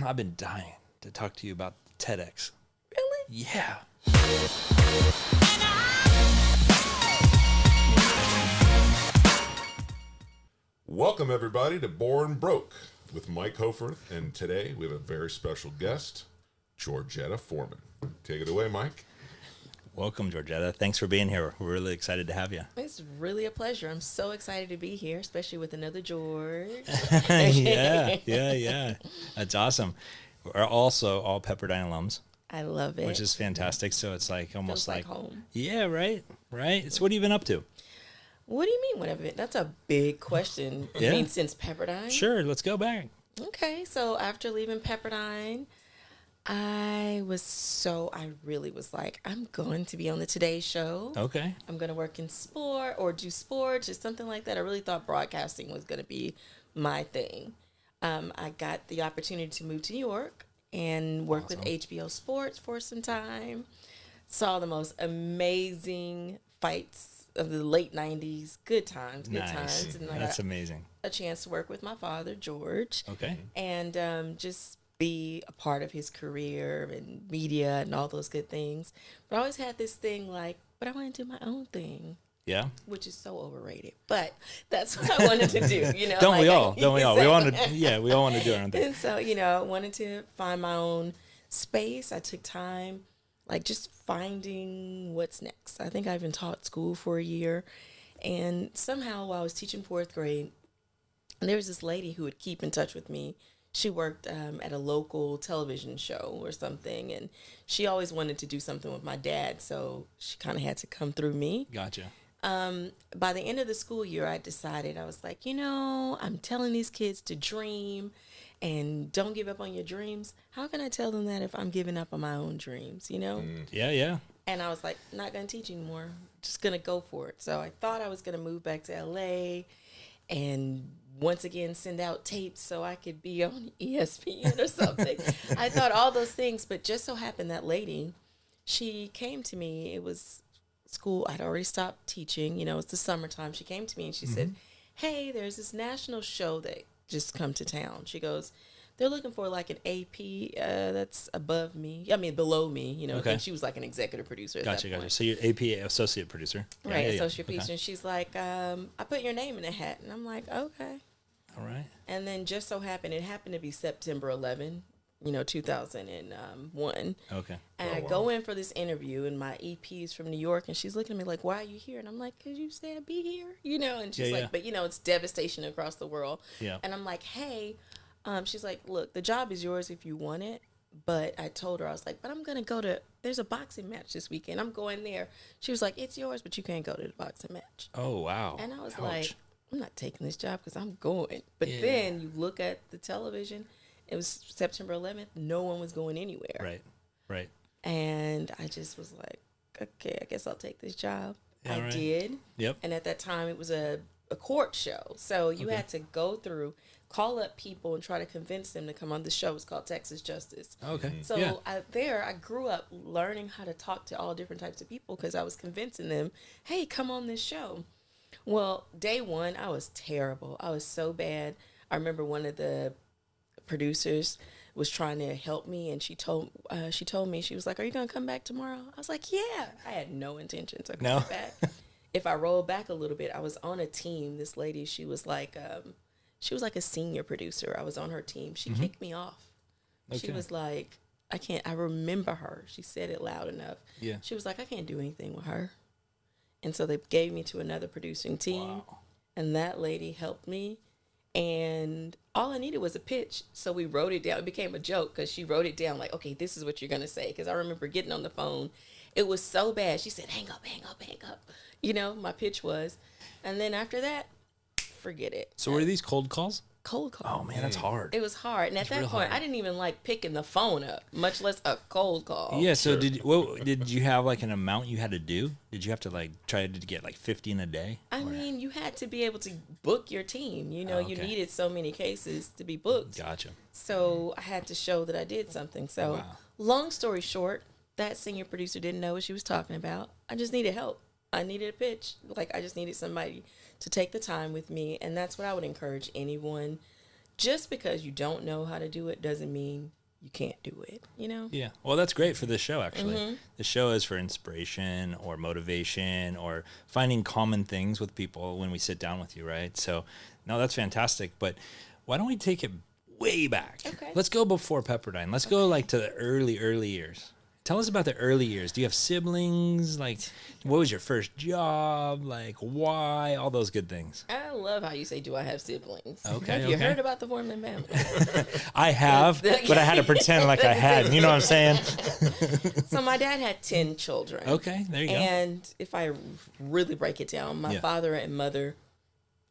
I've been dying to talk to you about TedX. Really? Yeah. Welcome, everybody, to Born Broke with Mike Hofarth, and today we have a very special guest, Georgetta Foreman. Take it away, Mike. Welcome, Georgetta. Thanks for being here. We're really excited to have you. It's really a pleasure. I'm so excited to be here, especially with another George. Yeah. That's awesome. We're also all Pepperdine alums, I love it. which is fantastic. So it's like almost Feels like home. Yeah, right. So what have you been up to? What do you mean, whatever? That's a big question. Yeah. You mean since Pepperdine? Sure, let's go back. Okay, so after leaving Pepperdine, I really was like, I'm going to be on the Today Show. Okay. I'm going to work in sport or do sports or something like that. I really thought broadcasting was going to be my thing. I got the opportunity to move to New York and work with HBO Sports for some time. Saw the most amazing fights of the late 90s. Good times. Nice. And I That's got amazing. a chance to work with my father, George. Okay. And just be a part of his career and media and all those good things. But I always had this thing like, but I want to do my own thing, Yeah. which is so overrated. But that's what I wanted to do, you know. Don't we like, all? Don't we all? We want to. Yeah, we all want to do our own thing. And so, I wanted to find my own space. I took time, like just finding what's next. I think I even taught school for a year. And somehow while I was teaching fourth grade, there was this lady who would keep in touch with me. She worked at a local television show or something, and she always wanted to do something with my dad, so she kind of had to come through me. Gotcha. By the end of the school year, I decided, I was like, I'm telling these kids to dream and don't give up on your dreams. How can I tell them that if I'm giving up on my own dreams, Yeah. And I was like, not going to teach anymore. Just going to go for it. So I thought I was going to move back to LA and once again send out tapes so I could be on ESPN or something. I thought all those things, but just so happened that lady, she came to me. It was school. I'd already stopped teaching. It's the summertime. She came to me and she said, hey, there's this national show that just come to town. She goes, they're looking for like an AP that's below me, I Okay. think she was like an executive producer at that point. So you're AP associate producer. Right, Yeah. associate producer. Okay. And she's like, I put your name in a hat. And I'm like, okay. All right. And then just so happened, it happened to be September 11, 2001. Okay. And I go in for this interview, and my EP's from New York, and she's looking at me like, why are you here? And I'm like, because you said be here, And she's like, but, it's devastation across the world. Yeah. And I'm like, hey, she's like, look, the job is yours if you want it. But I told her, I was like, but I'm going to there's a boxing match this weekend. I'm going there. She was like, it's yours, but you can't go to the boxing match. Oh, wow. And I was Ouch. like, I'm not taking this job because I'm going. But then you look at the television, it was September 11th. No one was going anywhere. Right. And I just was like, okay, I guess I'll take this job. Yeah, I right. did. Yep. And at that time, it was a court show. So you had to go through, call up people and try to convince them to come on the show. It's called Texas Justice. Okay. So yeah. I grew up learning how to talk to all different types of people because I was convincing them, hey, come on this show. Well, day one, I was terrible. I was so bad. I remember one of the producers was trying to help me, and she told me, she was like, are you going to come back tomorrow? I was like, yeah. I had no intentions of coming back. If I roll back a little bit, I was on a team. This lady, she was like a senior producer. I was on her team. She kicked me off. Okay. She was like, I remember her. She said it loud enough. Yeah. She was like, I can't do anything with her. And so they gave me to another producing team. Wow. And that lady helped me. And all I needed was a pitch. So we wrote it down. It became a joke because she wrote it down like, okay, this is what you're going to say. Because I remember getting on the phone. It was so bad. She said, hang up. My pitch was. And then after that, forget it. So were these cold calls? Cold call. Oh, man, that's hard. It was hard. And at that point, I didn't even like picking the phone up, much less a cold call. Yeah, so did you have like an amount you had to do? Did you have to like try to get like 50 in a day? I mean, you had to be able to book your team. You needed so many cases to be booked. Gotcha. So I had to show that I did something. So long story short, that senior producer didn't know what she was talking about. I just needed help. I needed a pitch. Like I just needed somebody to take the time with me. And that's what I would encourage anyone. just because you don't know how to do it doesn't mean you can't do it, you know? Yeah. Well, that's great for this show, actually. The show is for inspiration or motivation or finding common things with people when we sit down with you, right? So, no, that's fantastic. But why don't we take it way back? Okay. Let's go before Pepperdine. Let's go like to the early years. Tell us about the early years. Do you have siblings? Like, what was your first job? Like, why? All those good things. I love how you say, do I have siblings? Okay, Have you okay. heard about the Foreman family? I have, but I had to pretend like I hadn't. You know what I'm saying? So my dad had 10 children. Okay, there you go. And if I really break it down, my father and mother,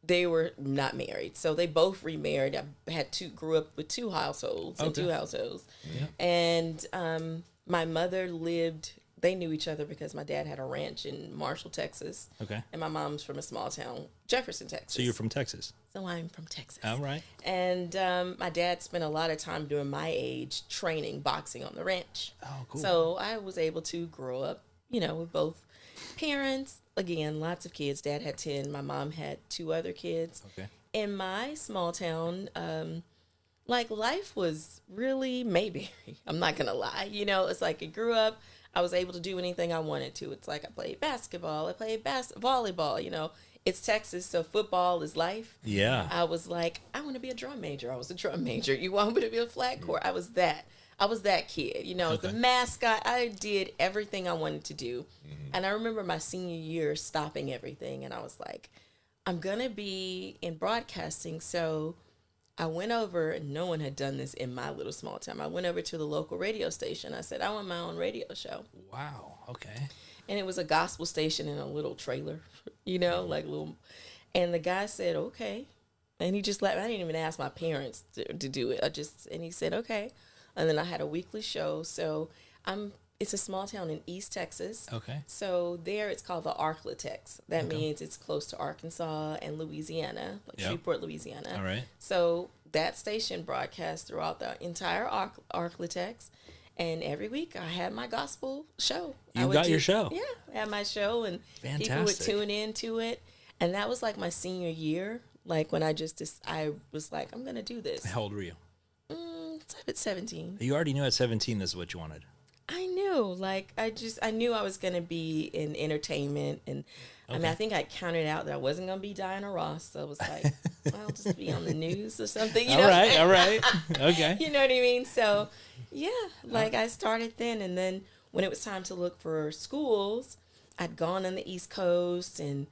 they were not married. So they both remarried. I had grew up with two households, in two households. Yeah. And my mother they knew each other because my dad had a ranch in Marshall, Texas. Okay. And my mom's from a small town, Jefferson, Texas. So you're from Texas? So I'm from Texas. All right. And my dad spent a lot of time during my age training boxing on the ranch. Oh, cool. So I was able to grow up, with both parents. Again, lots of kids. Dad had 10. My mom had 2 other kids. Okay. In my small town, life was really Mayberry. I'm not going to lie. It's like I grew up. I was able to do anything I wanted to. It's like I played basketball. I played volleyball. It's Texas, so football is life. Yeah. I was like, I want to be a drum major. I was a drum major. You want me to be a flag corps? I was that kid. The mascot. I did everything I wanted to do. And I remember my senior year stopping everything. And I was like, I'm going to be in broadcasting. So I went over, and no one had done this in my little small town. I went over to the local radio station. I said, I want my own radio show. Wow. Okay. And it was a gospel station in a little trailer, little. And the guy said, okay. And he just I didn't even ask my parents to do it. And he said, okay. And then I had a weekly show. So it's a small town in East Texas. Okay. So there it's called the Arklatex. That means it's close to Arkansas and Louisiana, like Shreveport, Louisiana. All right. So that station broadcast throughout the entire Arklatex. And every week I had my gospel show. You got your show. Yeah, I had my show, and people would tune into it. And that was like my senior year. Like when I was like, I'm going to do this. How old were you? At 17. You already knew at 17 this is what you wanted. I knew. I knew I was going to be in entertainment. And I think I counted out that I wasn't going to be Diana Ross. So I was like, I'll just be on the news or something. All right. Okay. You know what I mean? So, yeah, I started then. And then when it was time to look for schools, I'd gone on the East Coast, and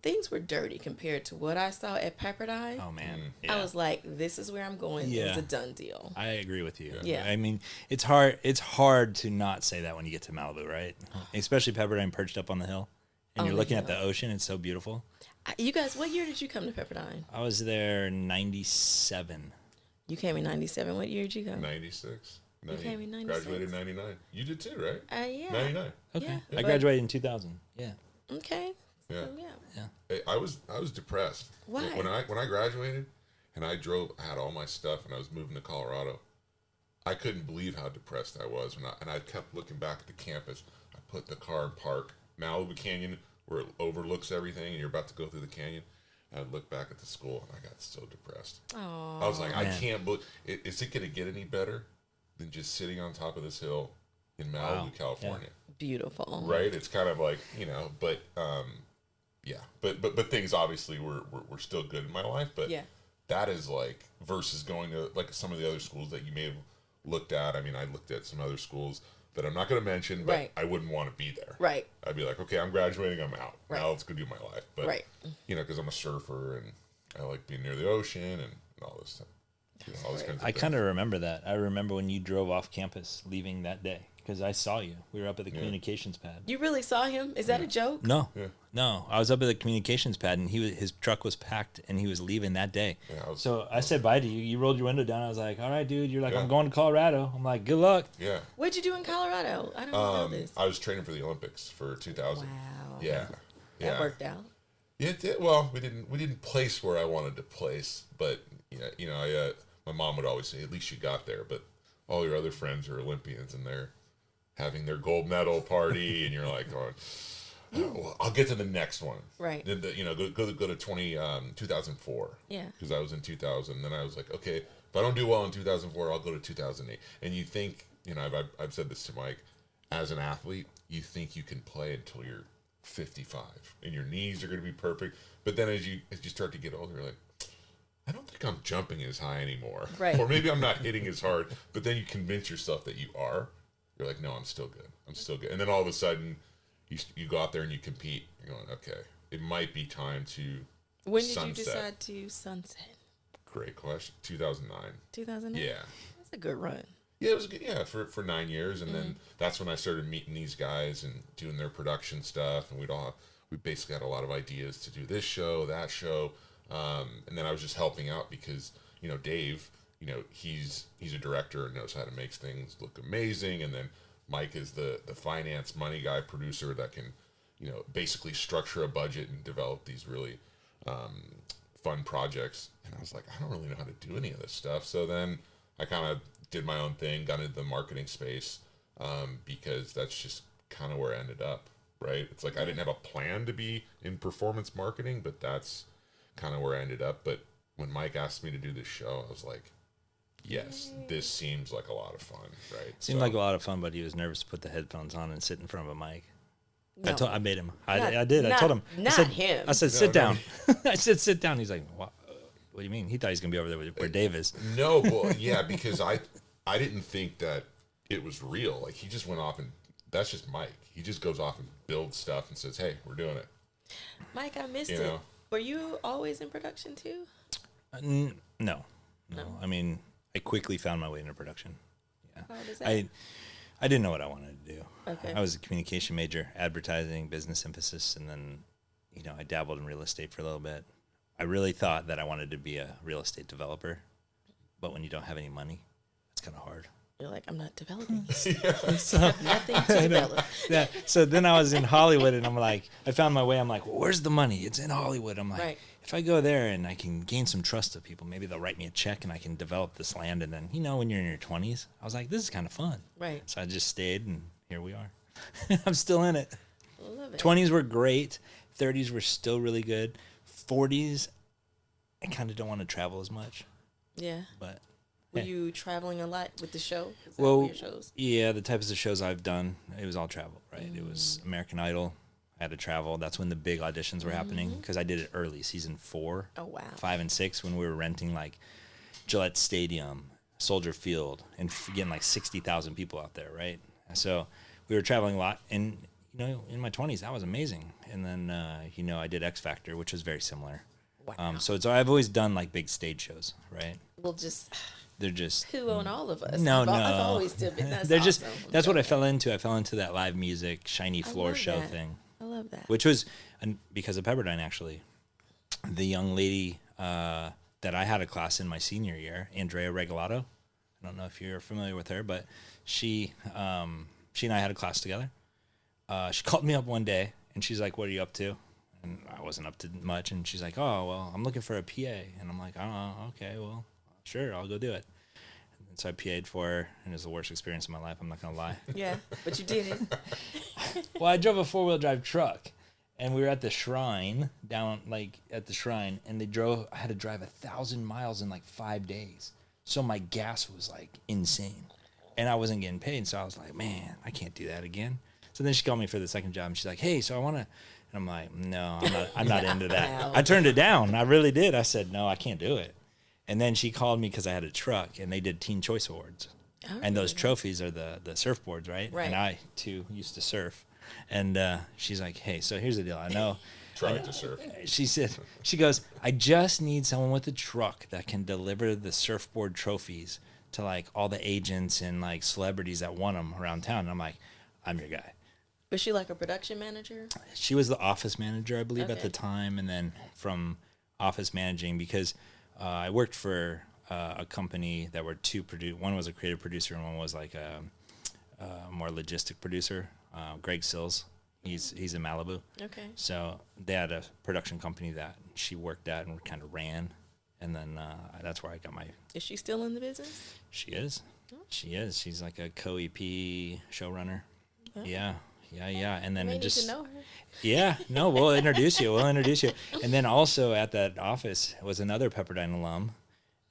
things were dirty compared to what I saw at Pepperdine. Oh, man. Yeah. I was like, this is where I'm going. Yeah. It was a done deal. I agree with you. Yeah. I mean, it's hard to not say that when you get to Malibu, right? Especially Pepperdine perched up on the hill. And you're looking at the ocean. It's so beautiful. You guys, what year did you come to Pepperdine? I was there in 97. You came in 97. What year did you come? 96. You came in 96. Graduated in 99. You did too, right? Yeah. 99. Okay. Yeah. I graduated in 2000. Yeah. Okay. Yeah. So, yeah. Hey, I was depressed. Why? When I graduated and I had all my stuff and I was moving to Colorado, I couldn't believe how depressed I was. And I kept looking back at the campus. I put the car in park, Malibu Canyon, where it overlooks everything, and you're about to go through the canyon. And I'd look back at the school, and I got so depressed. Aww. I was like, I can't believe. Is it going to get any better than just sitting on top of this hill in Malibu, California? Yeah. Beautiful. Right? It's kind of like, but yeah. But things obviously were still good in my life. But that is like versus going to like some of the other schools that you may have looked at. I mean, I looked at some other schools that I'm not going to mention, but I wouldn't want to be there. Right. I'd be like, okay, I'm graduating, I'm out. Right. Now let's go do my life. But, because I'm a surfer and I like being near the ocean and all this stuff. All this kinds of I things. kind of remember that. I remember when you drove off campus leaving that day because I saw you. We were up at the communications pad. You really saw him? Is that a joke? No. Yeah. No. I was up at the communications pad and his truck was packed and he was leaving that day. Yeah, I said bye to you. You rolled your window down. I was like, all right, dude. You're like, I'm going to Colorado. I'm like, good luck. Yeah. What'd you do in Colorado? I don't know this. I was training for the Olympics for 2000. Wow. Yeah. That worked out. Yeah, it did. Well, we didn't place where I wanted to place, but my mom would always say, at least you got there. But all your other friends are Olympians and they're having their gold medal party, and you're like going, Well, I'll get to the next one. Right. Then go to 2004. Yeah. Because I was in 2000. Then I was like, okay, if I don't do well in 2004, I'll go to 2008. And you think, I've said this to Mike, as an athlete, you think you can play until you're 55 and your knees are going to be perfect. But then as you start to get older, you're like, I don't think I'm jumping as high anymore. Right. Or maybe I'm not hitting as hard. But then you convince yourself that you are. You're like, no, I'm still good. I'm still good. And then all of a sudden, you go out there and you compete. You're going, okay, it might be time to When did sunset. you decide to sunset? Great question. 2009. 2009? Yeah. That's a good run. Yeah, it was good. Yeah, for 9 years. And then that's when I started meeting these guys and doing their production stuff. And we basically had a lot of ideas to do this show, that show. And then I was just helping out because, Dave, he's a director and knows how to make things look amazing. And then Mike is the finance money guy, producer that can, basically structure a budget and develop these really fun projects. And I was like, I don't really know how to do any of this stuff. So then I kind of did my own thing, got into the marketing space because that's just kind of where I ended up, right? It's like I didn't have a plan to be in performance marketing, but that's kind of where I ended up. But when Mike asked me to do this show, I was like, yes, this seems like a lot of fun, right? Seemed like a lot of fun, but he was nervous to put the headphones on and sit in front of a mic. No. I made him. Not- I did. I told him. Not him. I said, sit down. I said, sit down. He's like, what do you mean? He thought he was going to be over there where Dave is. No, well, yeah, because I didn't think that it was real. Like, he just went off and that's just Mike. He just goes off and builds stuff and says, hey, we're doing it. Mike, I missed it. Were you always in production too? No. I mean, I quickly found my way into production. Yeah. How does that? I didn't know what I wanted to do. Okay. I was a communication major, advertising, business emphasis, and then, I dabbled in real estate for a little bit. I really thought that I wanted to be a real estate developer, but when you don't have any money, it's kind of hard. You're like, I'm not developing. So, Nothing to develop. yeah. So then I was in Hollywood, and I'm like, I found my way. I'm like, well, where's the money? It's in Hollywood. I'm like, Right. if I go there and I can gain some trust of people, maybe they'll write me a check and I can develop this land. And then, when you're in your 20s, I was like, this is kind of fun. Right. So I just stayed, and here we are. I'm still in it. Love it. 20s were great. 30s were still really good. 40s, I kind of don't want to travel as much. Yeah. But Were you traveling a lot with the show? Is that well, your shows? yeah, the types of shows I've done, it was all travel, right? It was American Idol. I had to travel. That's when the big auditions were happening because I did it early, season 4, Oh, wow. 5, and 6, when we were renting like Gillette Stadium, Soldier Field, and getting like 60,000 people out there, right? So we were traveling a lot, and in my 20s, that was amazing. And then I did X Factor, which was very similar. Wow. So I've always done like big stage shows, right? We'll just They're just poo on all of us. No, I've no. always did it. That's they're awesome. just that's what I fell into. I fell into that live music, shiny floor love show that. thing, I love that. which was because of Pepperdine actually. The young lady that I had a class in my senior year, Andrea Regalado. I don't know if you're familiar with her, but she and I had a class together. She called me up one day and she's like, "What are you up to?" And I wasn't up to much. And she's like, "Oh, well, I'm looking for a PA." And I'm like, "Oh, okay, well, sure, I'll go do it." And so I PA'd for her, and it was the worst experience of my life. I'm not gonna lie. Yeah, but you did it. Well, I drove a 4-wheel drive truck, and we were at the shrine at the shrine, and I had to drive 1,000 miles in like 5 days. So my gas was like insane, and I wasn't getting paid. So I was like, man, I can't do that again. So then she called me for the second job, and she's like, "Hey, so I want to," and I'm like, "No, I'm not into that." No. I turned it down. I really did. I said, "No, I can't do it." And then she called me because I had a truck, and they did Teen Choice Awards. Oh, And those trophies are the surfboards, right? Right. And I, too, used to surf. And she's like, "Hey, so here's the deal. I know." Tried to surf. She goes, "I just need someone with a truck that can deliver the surfboard trophies to, like, all the agents and, like, celebrities that won them around town." And I'm like, "I'm your guy." Was she like a production manager? She was the office manager, I believe, at Okay. the time. And then from office managing, because I worked for a company that were one was a creative producer and one was like a more logistic producer. Greg Sills, he's in Malibu. Okay. So they had a production company that she worked at and kind of ran, and then that's where I got my. Is she still in the business? She is. She is. She's like a co-EP showrunner. Oh. Yeah, Yeah. And then You may it need just, to know her. yeah, no, we'll introduce you. And then also at that office was another Pepperdine alum,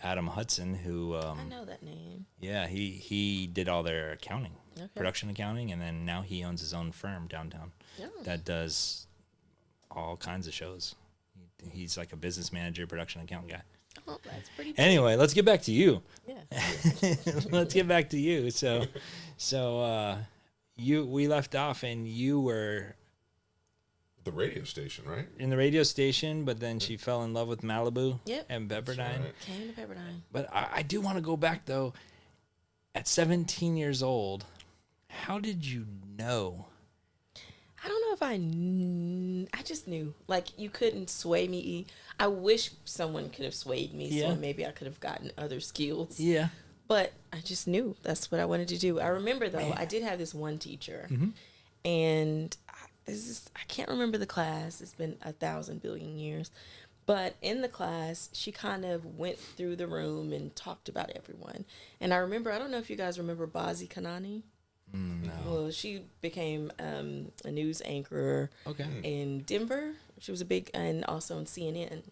Adam Hudson, who, I know that name. yeah, he did all their accounting, Okay. production accounting. And then now he owns his own firm downtown Oh. that does all kinds of shows. He's like a business manager, production account guy. Oh, that's pretty. Anyway, let's get back to you. Yeah. Let's get back to you. So we left off, and you were The radio station, right? in the radio station, but then she fell in love with Malibu Yep. and Pepperdine. right. Came to Pepperdine. But I do want to go back though. At 17 years old, how did you know? I don't know if I just knew. Like, you couldn't sway me. I wish someone could have swayed me, Yeah. so maybe I could have gotten other skills. Yeah. But I just knew that's what I wanted to do. I remember, though, I did have this one teacher, and I can't remember the class. It's been 1,000 billion years. But in the class, she kind of went through the room and talked about everyone. And I remember, I don't know if you guys remember Bazi Kanani. No. Well, she became a news anchor Okay. in Denver. She was a big, and also in CNN.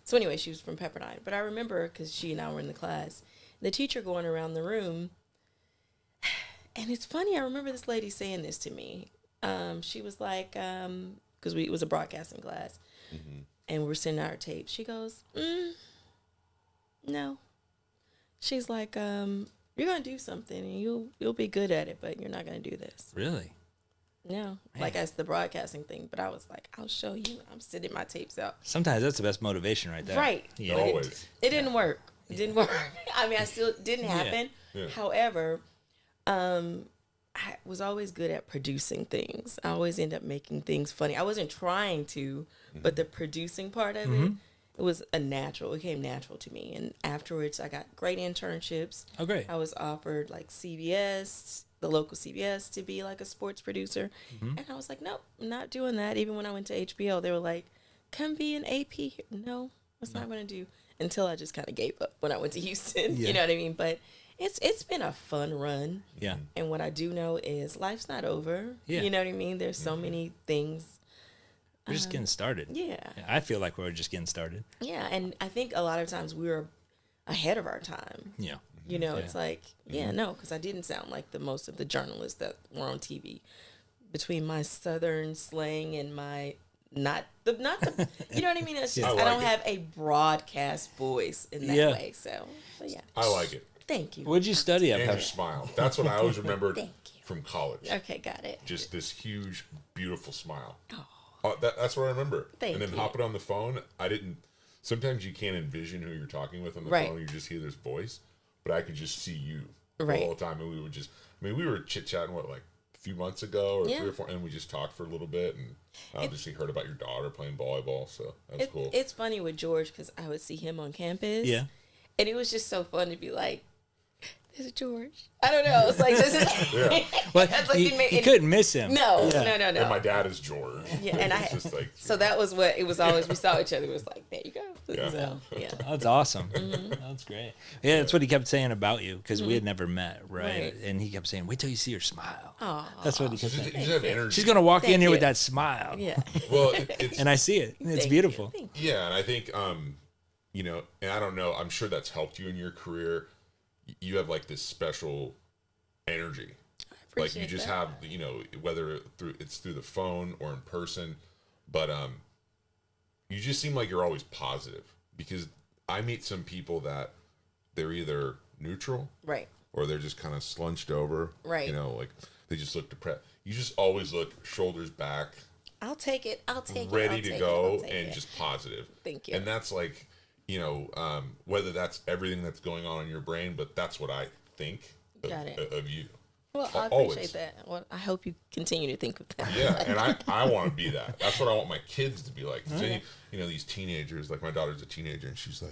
So anyway, she was from Pepperdine. But I remember, because she and I were in the class, the teacher going around the room. And it's funny, I remember this lady saying this to me. She was like, because it was a broadcasting class, and we're sending out our tapes. She goes, no. She's like, you're going to do something, and you'll be good at it, but you're not going to do this. Really? No, like that's the broadcasting thing. But I was like, I'll show you. I'm sending my tapes out. Sometimes that's the best motivation right there. Right. Yeah. But Always. It didn't work. It didn't work. I mean, I still didn't happen. Yeah. However, I was always good at producing things. I always end up making things funny. I wasn't trying to, but the producing part of it was it came natural to me. And afterwards, I got great internships. Oh, great. I was offered like CBS, the local CBS, to be like a sports producer. And I was like, nope, I'm not doing that. Even when I went to HBO, they were like, come be an AP here. No, that's not what I'm going to do. Until I just kind of gave up when I went to Houston. Yeah. You know what I mean? But it's been a fun run. Yeah. And what I do know is life's not over. Yeah. You know what I mean? There's so many things. We're just getting started. Yeah. I feel like we're just getting started. Yeah. And I think a lot of times we were ahead of our time. Yeah. You know, Yeah. it's like, no, because I didn't sound like the most of the journalists that were on TV. Between my Southern slang and my not the you know what I mean? It's just I I, like don't it. have a broadcast voice in that Yeah. way. So yeah. I like it. Thank you. What'd you study at And your Pep? smile. That's what I always remembered Thank you. from college. Okay, got it. Just this huge, beautiful smile. Oh, That's what I remember. Thank and then you. hopping on the phone, sometimes you can't envision who you're talking with on the Right. phone. You just hear this voice. But I could just see you Right. the whole time. And we would we were chit-chatting, like a few months ago or Yeah. 3 or 4, and we just talked for a little bit. And I obviously heard about your daughter playing volleyball, so that was cool. It's funny with George because I would see him on campus. Yeah. And it was just so fun to be like, "This is George." I don't know. It's like this is. Yeah. Well, That's like you couldn't miss him. No, Yeah. no. And my dad is George. Yeah, and It's just like, So that was what it was always. We saw each other. It was like, there you go. Yeah. So, yeah. That's awesome. That's great. Yeah, that's what he kept saying about you because we had never met, right? Right. And he kept saying, "Wait till you see her smile." Aw. That's what he you kept just, saying. you just have energy. She's gonna walk in Thank here with you. that smile. Yeah. Well, it's And I see it. It's Thank you. beautiful. Thank you. yeah, and I think you know, and I don't know, I'm sure that's helped you in your career. You have like this special energy. Like you Appreciate just that. have, you know, whether it's through the phone or in person, but you just seem like you're always positive, because I meet some people that they're either neutral Right. or they're just kind of slunched over. Right. You know, like they just look depressed. You just always look shoulders back, I'll take it. I'll take it. ready I'll to take go, it. I'll take and it. just positive. Thank you. And that's like, you know, whether that's everything that's going on in your brain, but that's what I think Got it. of you. Well, I always. appreciate that. Well, I hope you continue to think of that. Yeah, and I want to be that. That's what I want my kids to be like. So, you know, these teenagers, like my daughter's a teenager, and she's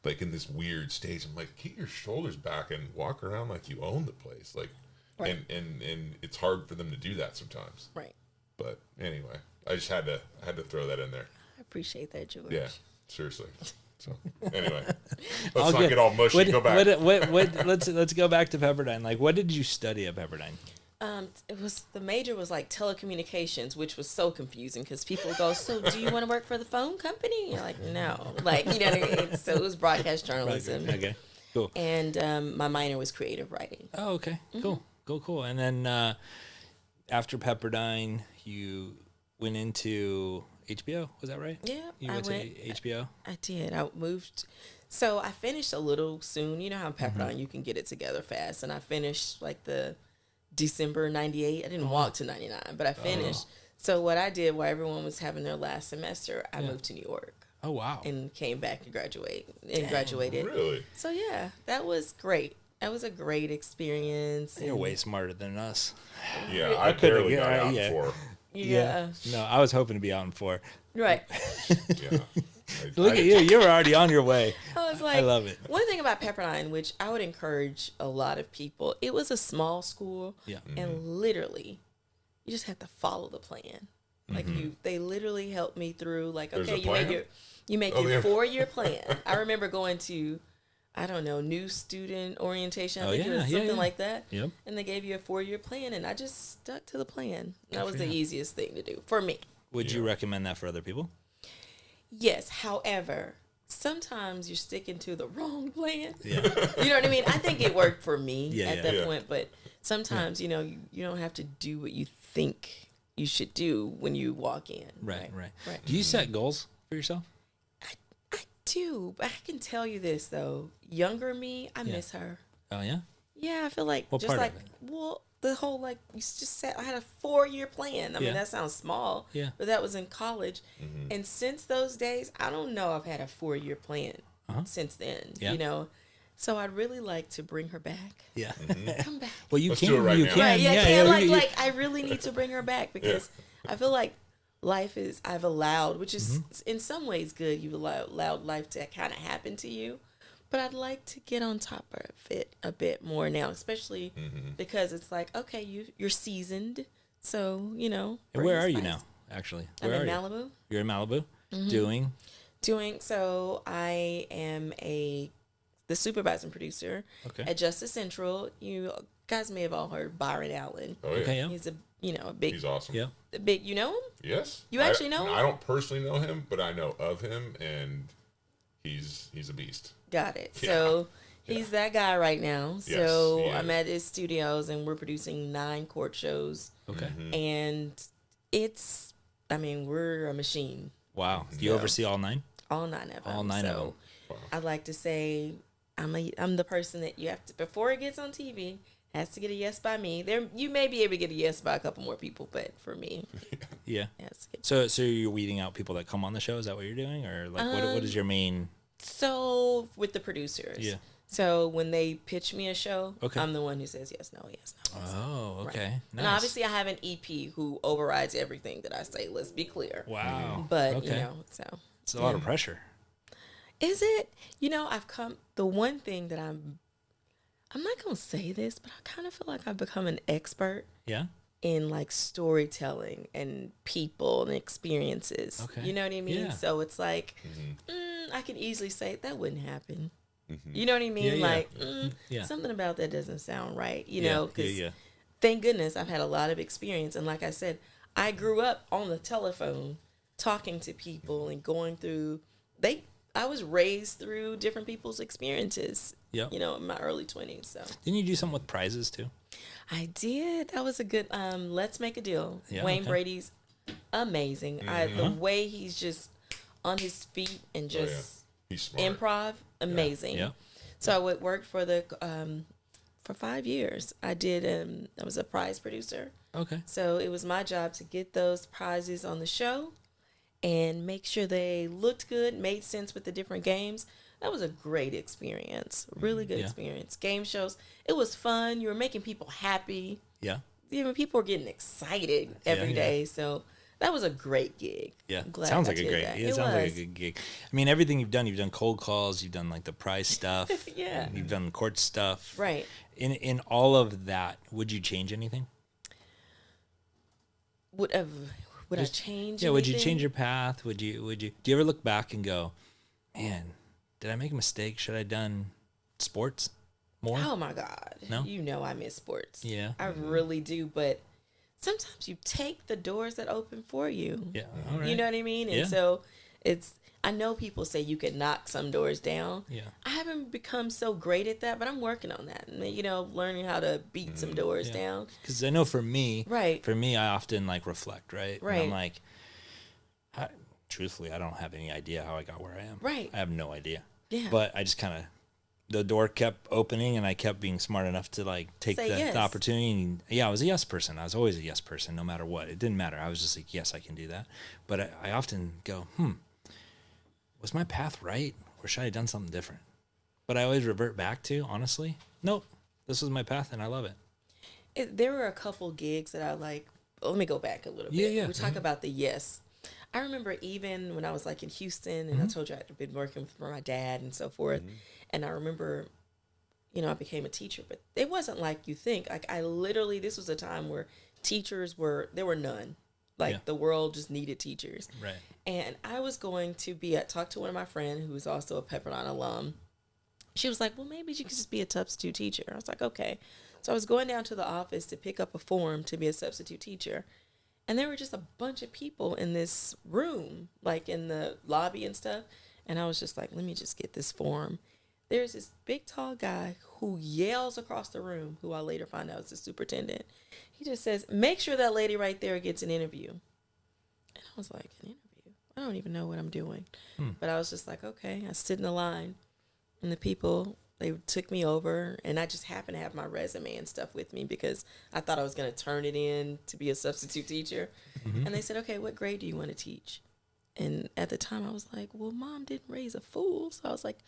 like in this weird stage. I'm like, get your shoulders back and walk around like you own the place. Like, Right. and it's hard for them to do that sometimes. Right. But anyway, I just had to throw that in there. I appreciate that, George. Yeah, seriously. So anyway, let's All not good. get all mushy. Go back. Let's go back to Pepperdine. Like, what did you study at Pepperdine? It was the major was like telecommunications, which was so confusing because people go, "So, do you want to work for the phone company?" You're like, "No," like you know what I mean. So it was broadcast journalism. Okay, cool. And my minor was creative writing. Oh, okay, cool. And then after Pepperdine, you went into HBO. Was that right? Yeah, you went to HBO. I did. I moved. So I finished a little soon. You know how Pepperdine you can get it together fast, and I finished like the December '98. I didn't walk to '99, but I finished. So what I did while everyone was having their last semester, I moved to New York. Oh wow! And came back and graduated. Really? So yeah, that was great. That was a great experience. You're way smarter than us. Yeah, I barely got out in 4. Yeah. No, I was hoping to be out in 4. Right. Yeah. Look at you. You're already on your way. I was like, I love it. One thing about Pepperdine, which I would encourage a lot of people, it was a small school. Yeah. And literally, you just have to follow the plan. Like they literally helped me through. Like, There's okay, a you make your 4-year plan. I remember going to, I don't know, new student orientation. I think it was something like that. Yep. And they gave you a 4-year plan, and I just stuck to the plan. That was the easiest thing to do for me. Would you recommend that for other people? Yes. However, sometimes you're sticking to the wrong plan. Yeah. You know what I mean? I think it worked for me at that Yeah. point, but sometimes, you don't have to do what you think you should do when you walk in. Right. Do you set goals for yourself? I do, but I can tell you this though. Younger me, I miss her. Oh yeah? Yeah, I feel like What just part like of it? well, the whole like you just said I had a 4-year plan. I mean that sounds small. Yeah. But that was in college. And since those days, I don't know I've had a 4-year plan since then. Yeah. You know. So I'd really like to bring her back. Yeah. Come back. Well, you Let's can. do it right You now. can. Right, Yeah. like I really need to bring her back because I feel like I've allowed, which is in some ways good. You've allowed life to kind of happen to you, but I'd like to get on top of it a bit more now, especially because it's like, okay, you're seasoned, so And where are you now? Actually, I'm where in are you? Malibu. You're in Malibu, doing. So I am the supervising producer at Justice Central. You guys may have all heard Byron Allen. Oh, yeah. Okay. Yeah. He's a big. He's awesome. Yeah. You know him? Yes. You actually know him? I don't personally know him, but I know of him, and he's a beast. Got it. Yeah. So he's that guy right now. Yes, So he I'm is. at his studios and we're producing 9 court shows. Okay. And we're a machine. Wow. Do you oversee all 9? All 9 of them. All 9 of them. Wow. I'd like to say I'm the person that you have to, before it gets on TV, has to get a yes by me. You may be able to get a yes by a couple more people, but for me, Yeah. yes. So you're weeding out people that come on the show? Is that what you're doing, or like what is your main? So with the producers. Yeah. So when they pitch me a show, Okay. I'm the one who says yes, no, yes, no. Yes, no. Oh, okay. Right. Nice. And obviously I have an EP who overrides everything that I say. Let's be clear. Wow. But okay. so It's a lot of pressure. is it? The one thing that I'm not gonna say this, but I kind of feel like I've become an expert Yeah. in like storytelling and people and experiences. Okay. You know what I mean? Yeah. So it's like I can easily say that wouldn't happen. Mm-hmm. You know what I mean? Yeah, yeah. Like Yeah. something about that doesn't sound right. You Yeah, know, because yeah. thank goodness I've had a lot of experience. And like I said, I grew up on the telephone talking to people and going through. I was raised through different people's experiences. Yep. You know, in my early 20s. So Didn't you do something with prizes too? I did. That was a good. Let's Make a Deal. Yeah, Wayne okay. Brady's amazing. The way he's just on his feet and just He's smart. improv, amazing. Yeah. So I worked for for 5 years. I did. I was a prize producer. Okay. So it was my job to get those prizes on the show and make sure they looked good, made sense with the different games. That was a great experience. Really good Yeah. experience. Game shows. It was fun. You were making people happy. Yeah. Even people were getting excited every yeah. day. So that was a great gig. Yeah. I'm glad Sounds I like a did great. that. It sounds like a good gig. I mean, everything you've done cold calls, you've done like the prize stuff. Yeah. You've done court stuff. Right. In all of that, would you change anything? Would I change? Yeah. Would you anything? change your path? Would you? Do you ever look back and go, man, did I make a mistake? Should I have done sports more? Oh my God. No? You know I miss sports. Yeah. I really do, but sometimes you take the doors that open for you. Yeah. All right. You know what I mean? And Yeah. so I know people say you can knock some doors down. Yeah. I haven't become so great at that, but I'm working on that. You know, learning how to beat some doors down. Because I know for me, Right. I often like reflect, right? Right. And I'm like, truthfully, I don't have any idea how I got where I am. Right. I have no idea. Yeah. But I just kind of, the door kept opening and I kept being smart enough to like take Say the yes. opportunity. And, yeah, I was a yes person. I was always a yes person, no matter what. It didn't matter. I was just like, yes, I can do that. But I often go, was my path right? Or should I have done something different? But I always revert back to, honestly, nope, this was my path and I love it. There were a couple gigs that I like. Let me go back a little bit. Yeah. We talk about the yes. I remember even when I was like in Houston, and I told you I'd been working for my dad and so forth. And I remember, you know, I became a teacher, but it wasn't like you think. Like I literally, this was a time where there were none. Like the world just needed teachers. Right. And I was going to talk to one of my friends who was also a Pepperdine alum. She was like, well, maybe you could just be a substitute teacher. I was like, okay. So I was going down to the office to pick up a form to be a substitute teacher. And there were just a bunch of people in this room, like in the lobby and stuff. And I was just like, let me just get this form. There's this big, tall guy who yells across the room, who I later find out is the superintendent. He just says, make sure that lady right there gets an interview. And I was like, an interview? I don't even know what I'm doing. But I was just like, okay. I stood in the line, and the people, they took me over, and I just happened to have my resume and stuff with me because I thought I was going to turn it in to be a substitute teacher. And they said, okay, what grade do you want to teach? And at the time, I was like, well, Mom didn't raise a fool. So I was like,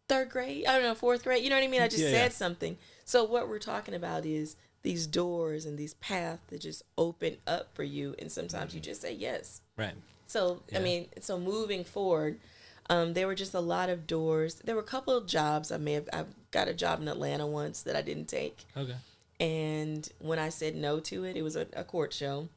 3rd grade, I don't know, 4th grade. You know what I mean? I just said something. So what we're talking about is these doors and these paths that just open up for you. And sometimes you just say yes. Right. So, I mean, so moving forward, there were just a lot of doors. There were a couple of jobs. I got a job in Atlanta once that I didn't take. Okay. And when I said no to it, it was a court show.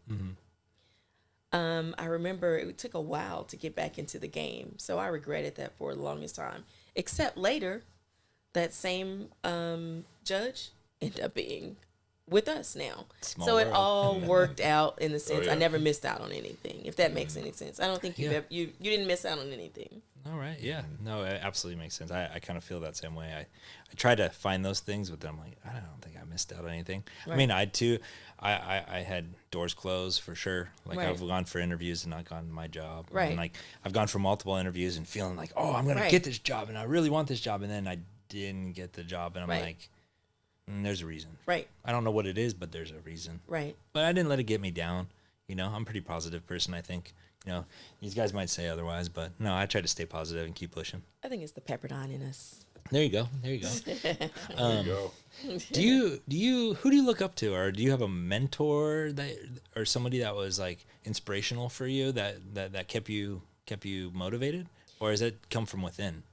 I remember it took a while to get back into the game. So I regretted that for the longest time. Except later, that same judge ended up being with us now. Small so it world. all worked out in the sense I yeah. never missed out on anything, if that makes any sense. I don't think you didn't miss out on anything. All right. Yeah. No, it absolutely makes sense. I kind of feel that same way. I try to find those things, but then I'm like, I don't think I missed out on anything. Right. I mean, I too. I had doors closed for sure. Like Right. I've gone for interviews and not gotten my job. Right. And like I've gone for multiple interviews and feeling like, oh, I'm gonna Right. get this job and I really want this job, and then I didn't get the job, and I'm Right. like, there's a reason. Right. I don't know what it is, but there's a reason. Right. But I didn't let it get me down. You know, I'm a pretty positive person, I think. You know, these guys might say otherwise, but no, I try to stay positive and keep pushing. I think it's the Pepperdine in us. There you go. There you go. There you go. do you who do you look up to, or do you have a mentor that, or somebody that was like inspirational for you that kept you motivated, or does it come from within?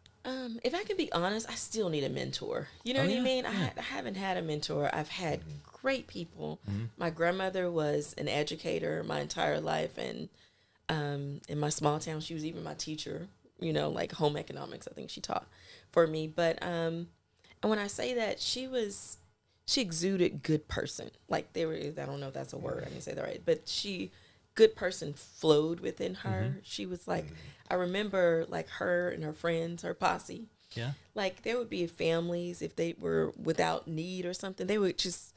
If I can be honest, I still need a mentor. You know Oh, what yeah? I mean? Yeah. I haven't had a mentor. I've had great people. My grandmother was an educator my entire life, and in my small town, she was even my teacher. You know, like home economics, I think she taught for me. But and when I say that, she exuded good person. Like I don't know if that's a word. I didn't say that right, but good person flowed within her. She was like, I remember like her and her friends, her posse. Yeah. Like there would be families, if they were without need or something, they would just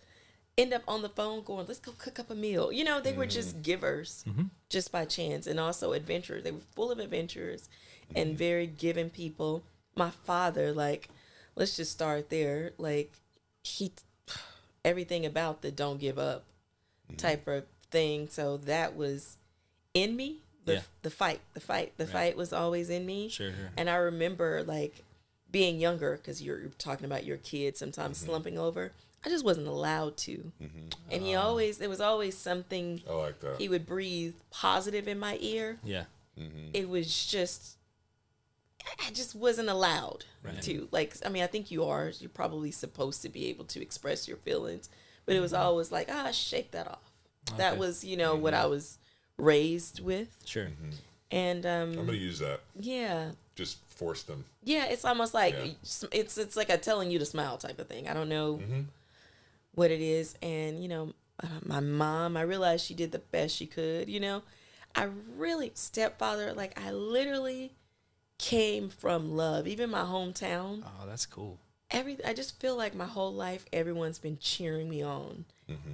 end up on the phone going, let's go cook up a meal. You know, they were just givers just by chance, and also adventurers. They were full of adventures and very giving people. My father, like, let's just start there. Like everything about the don't give up type of thing. So that was in me. The fight was always in me. Sure. And I remember like being younger, because you're talking about your kids sometimes slumping over. I just wasn't allowed to. And there was always something I like that. he would breathe positive in my ear. Yeah. It was just, I just wasn't allowed to. Like, I mean, I think you're probably supposed to be able to express your feelings, but it was always like, shake that off. That Okay. was, what I was raised with. Sure. And I'm gonna use that. yeah. Just force them. Yeah, it's almost like it's like a telling you to smile type of thing. I don't know what it is. And, you know, my mom, I realized she did the best she could, you know. I really, stepfather, like I literally came from love. Even my hometown. Oh, that's cool. I just feel like my whole life, everyone's been cheering me on.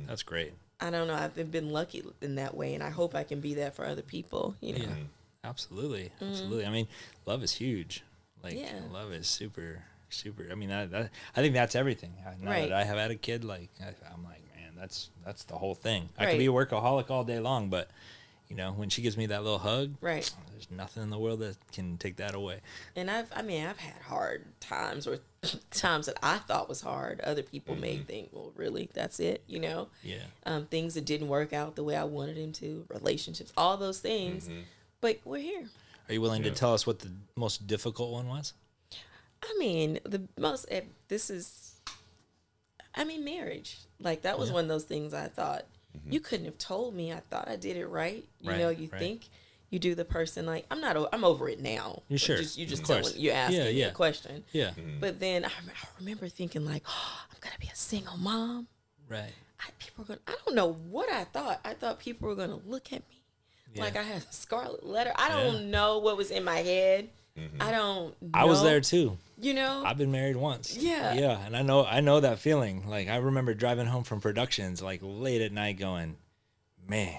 That's great. I don't know. I've been lucky in that way, and I hope I can be that for other people, you know. Yeah, absolutely. Absolutely. I mean, love is huge. Like, love is super, super. I mean, I think that's everything. Now that I have had a kid, like, I'm like, man, that's the whole thing. I could be a workaholic all day long, but, you know, when she gives me that little hug, there's nothing in the world that can take that away. And I've had hard times, or times that I thought was hard. Other people may think, well, really, that's it, you know? Yeah. Things that didn't work out the way I wanted them to, relationships, all those things. But we're here. Are you willing to tell us what the most difficult one was? I mean, marriage. Like, that was one of those things I thought, you couldn't have told me. I thought I did it right. You know, you think you do the person, like, I'm over it now. You sure? You just telling, you asking me a question. Yeah. But then I remember thinking, like, oh, I'm going to be a single mom. Right. I don't know what I thought. I thought people were going to look at me like I had a scarlet letter. I don't know what was in my head. I don't know. I was there too. You know? I've been married once. Yeah. Yeah. And I know that feeling. Like, I remember driving home from productions, like, late at night going, man,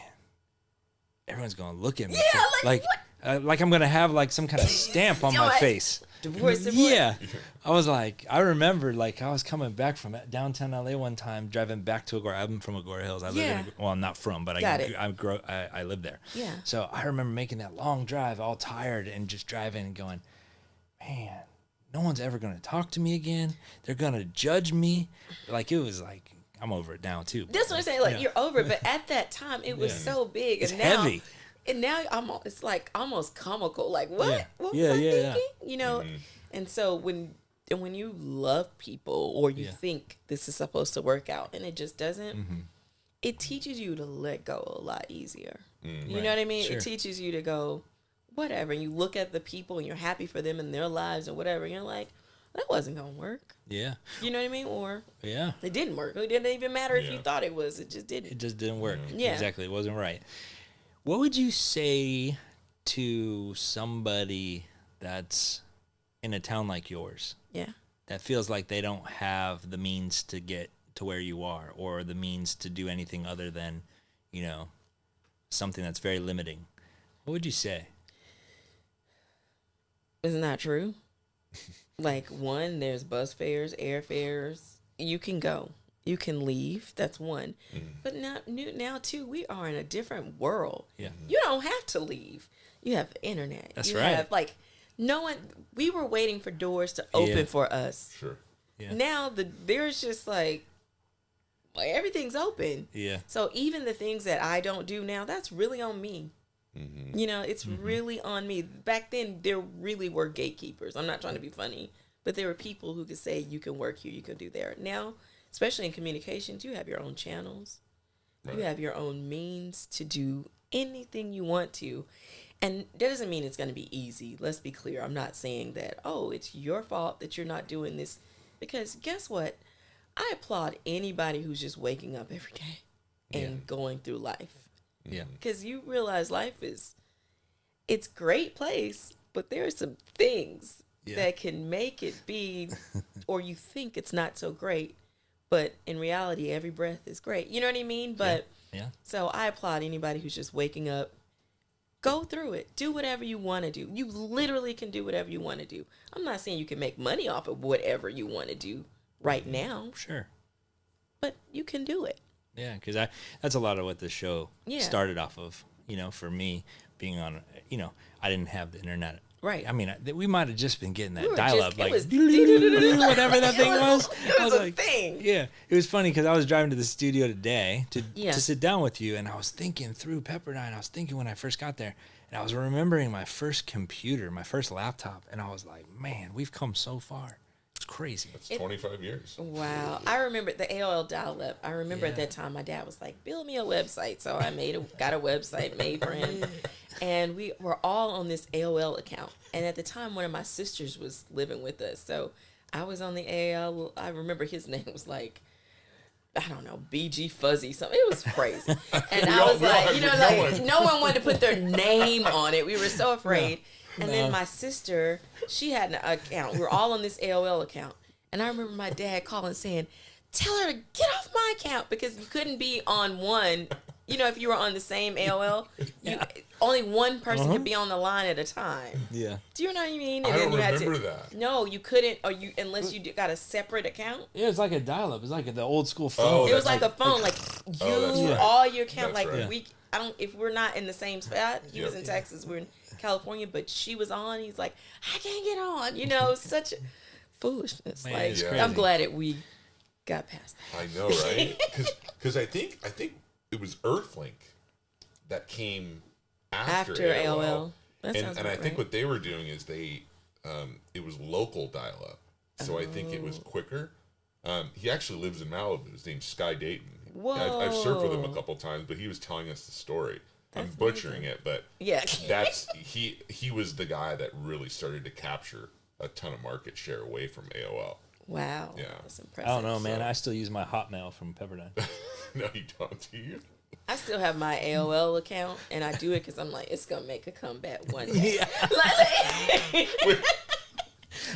everyone's going to look at me. Yeah, like I'm going to have, like, some kind of stamp on my face. Divorce. Yeah. I was like, I remember, like, I was coming back from downtown LA one time, driving back to Agoura. I'm from Agoura Hills. I live in, well, not from, but I live there. Yeah. So I remember making that long drive, all tired, and just driving and going, man, no one's ever going to talk to me again. They're going to judge me. Like, it was like, I'm over it now too. That's what I'm saying. Like, you're over it. But at that time, it was so big. It's and now, heavy. And now it's like almost comical. Like, what? Yeah. What was I thinking? You know? And so when you love people, or you think this is supposed to work out and it just doesn't, it teaches you to let go a lot easier. You know what I mean? Sure. It teaches you to go, whatever. And you look at the people and you're happy for them and their lives and whatever. And you're like, that wasn't going to work. Yeah. You know what I mean? Or it didn't work. It didn't even matter if you thought it was. It just didn't. It just didn't work. Yeah. Exactly. It wasn't right. What would you say to somebody that's in a town like yours? Yeah. That feels like they don't have the means to get to where you are, or the means to do anything other than, you know, something that's very limiting. What would you say? Isn't that true? Like, one, there's bus fares, airfares. You can go. You can leave. That's one. But now, too, we are in a different world. Yeah. You don't have to leave. You have the internet. That's you right. Have, like, no one. We were waiting for doors to open for us. Sure. Yeah. Now there's just like everything's open. Yeah. So even the things that I don't do now, that's really on me. You know, it's really on me. Back then, there really were gatekeepers. I'm not trying to be funny, but there were people who could say, you can work here, you can do there. Now, especially in communications, you have your own channels. Right. You have your own means to do anything you want to. And that doesn't mean it's going to be easy. Let's be clear. I'm not saying that, oh, it's your fault that you're not doing this. Because guess what? I applaud anybody who's just waking up every day and going through life. Yeah. Because you realize life it's a great place, but there are some things that can make it be, or you think it's not so great, but in reality, every breath is great. You know what I mean? But so I applaud anybody who's just waking up. Go through it. Do whatever you want to do. You literally can do whatever you want to do. I'm not saying you can make money off of whatever you want to do right now. Sure. But you can do it. Yeah, because that's a lot of what the show started off of. You know, for me, being on, you know, I didn't have the internet. Right. I mean, we might have just been getting that dial-up, like, was, whatever that thing was. It was a thing. Yeah. It was funny because I was driving to the studio today to sit down with you, and I was thinking through Pepperdine. I was thinking when I first got there, and I was remembering my first computer, my first laptop, and I was like, man, we've come so far. It's crazy. That's 25 years. Wow. I remember the AOL dial-up. I remember at that time my dad was like, build me a website. So I got a website made for him. And we were all on this AOL account. And at the time, one of my sisters was living with us. So I was on the AOL. I remember his name was like, I don't know, BG Fuzzy, something. It was crazy. And I was like, no one wanted to put their name on it. We were so afraid. And then my sister, she had an account. We were all on this AOL account. And I remember my dad calling saying, tell her to get off my account, because you couldn't be on one. If you were on the same AOL, only one person could be on the line at a time. Yeah. Do you know what I mean? I don't remember that. No, you couldn't, unless you got a separate account. Yeah, it's like a dial-up. It's like the old school phone. It was like a phone, all your account, That's like right. if we're not in the same spot, he was in Texas, we're in California, but she was on. He's like, I can't get on. Such foolishness. Man, like, it's crazy. I'm glad that we got past that. I know, right? Because I think it was Earthlink that came after AOL. That sounds And I about think right. what they were doing is it was local dial-up, so I think it was quicker. He actually lives in Malibu. His name's Sky Dayton. Whoa. I've surfed with him a couple times, but he was telling us the story. I'm butchering it, but Yeah. that's he was the guy that really started to capture a ton of market share away from AOL. Wow. Yeah. That's impressive. I don't know, man. I still use my Hotmail from Pepperdine. No, you don't, do you? I still have my AOL account, and I do it because I'm like, it's going to make a comeback one day.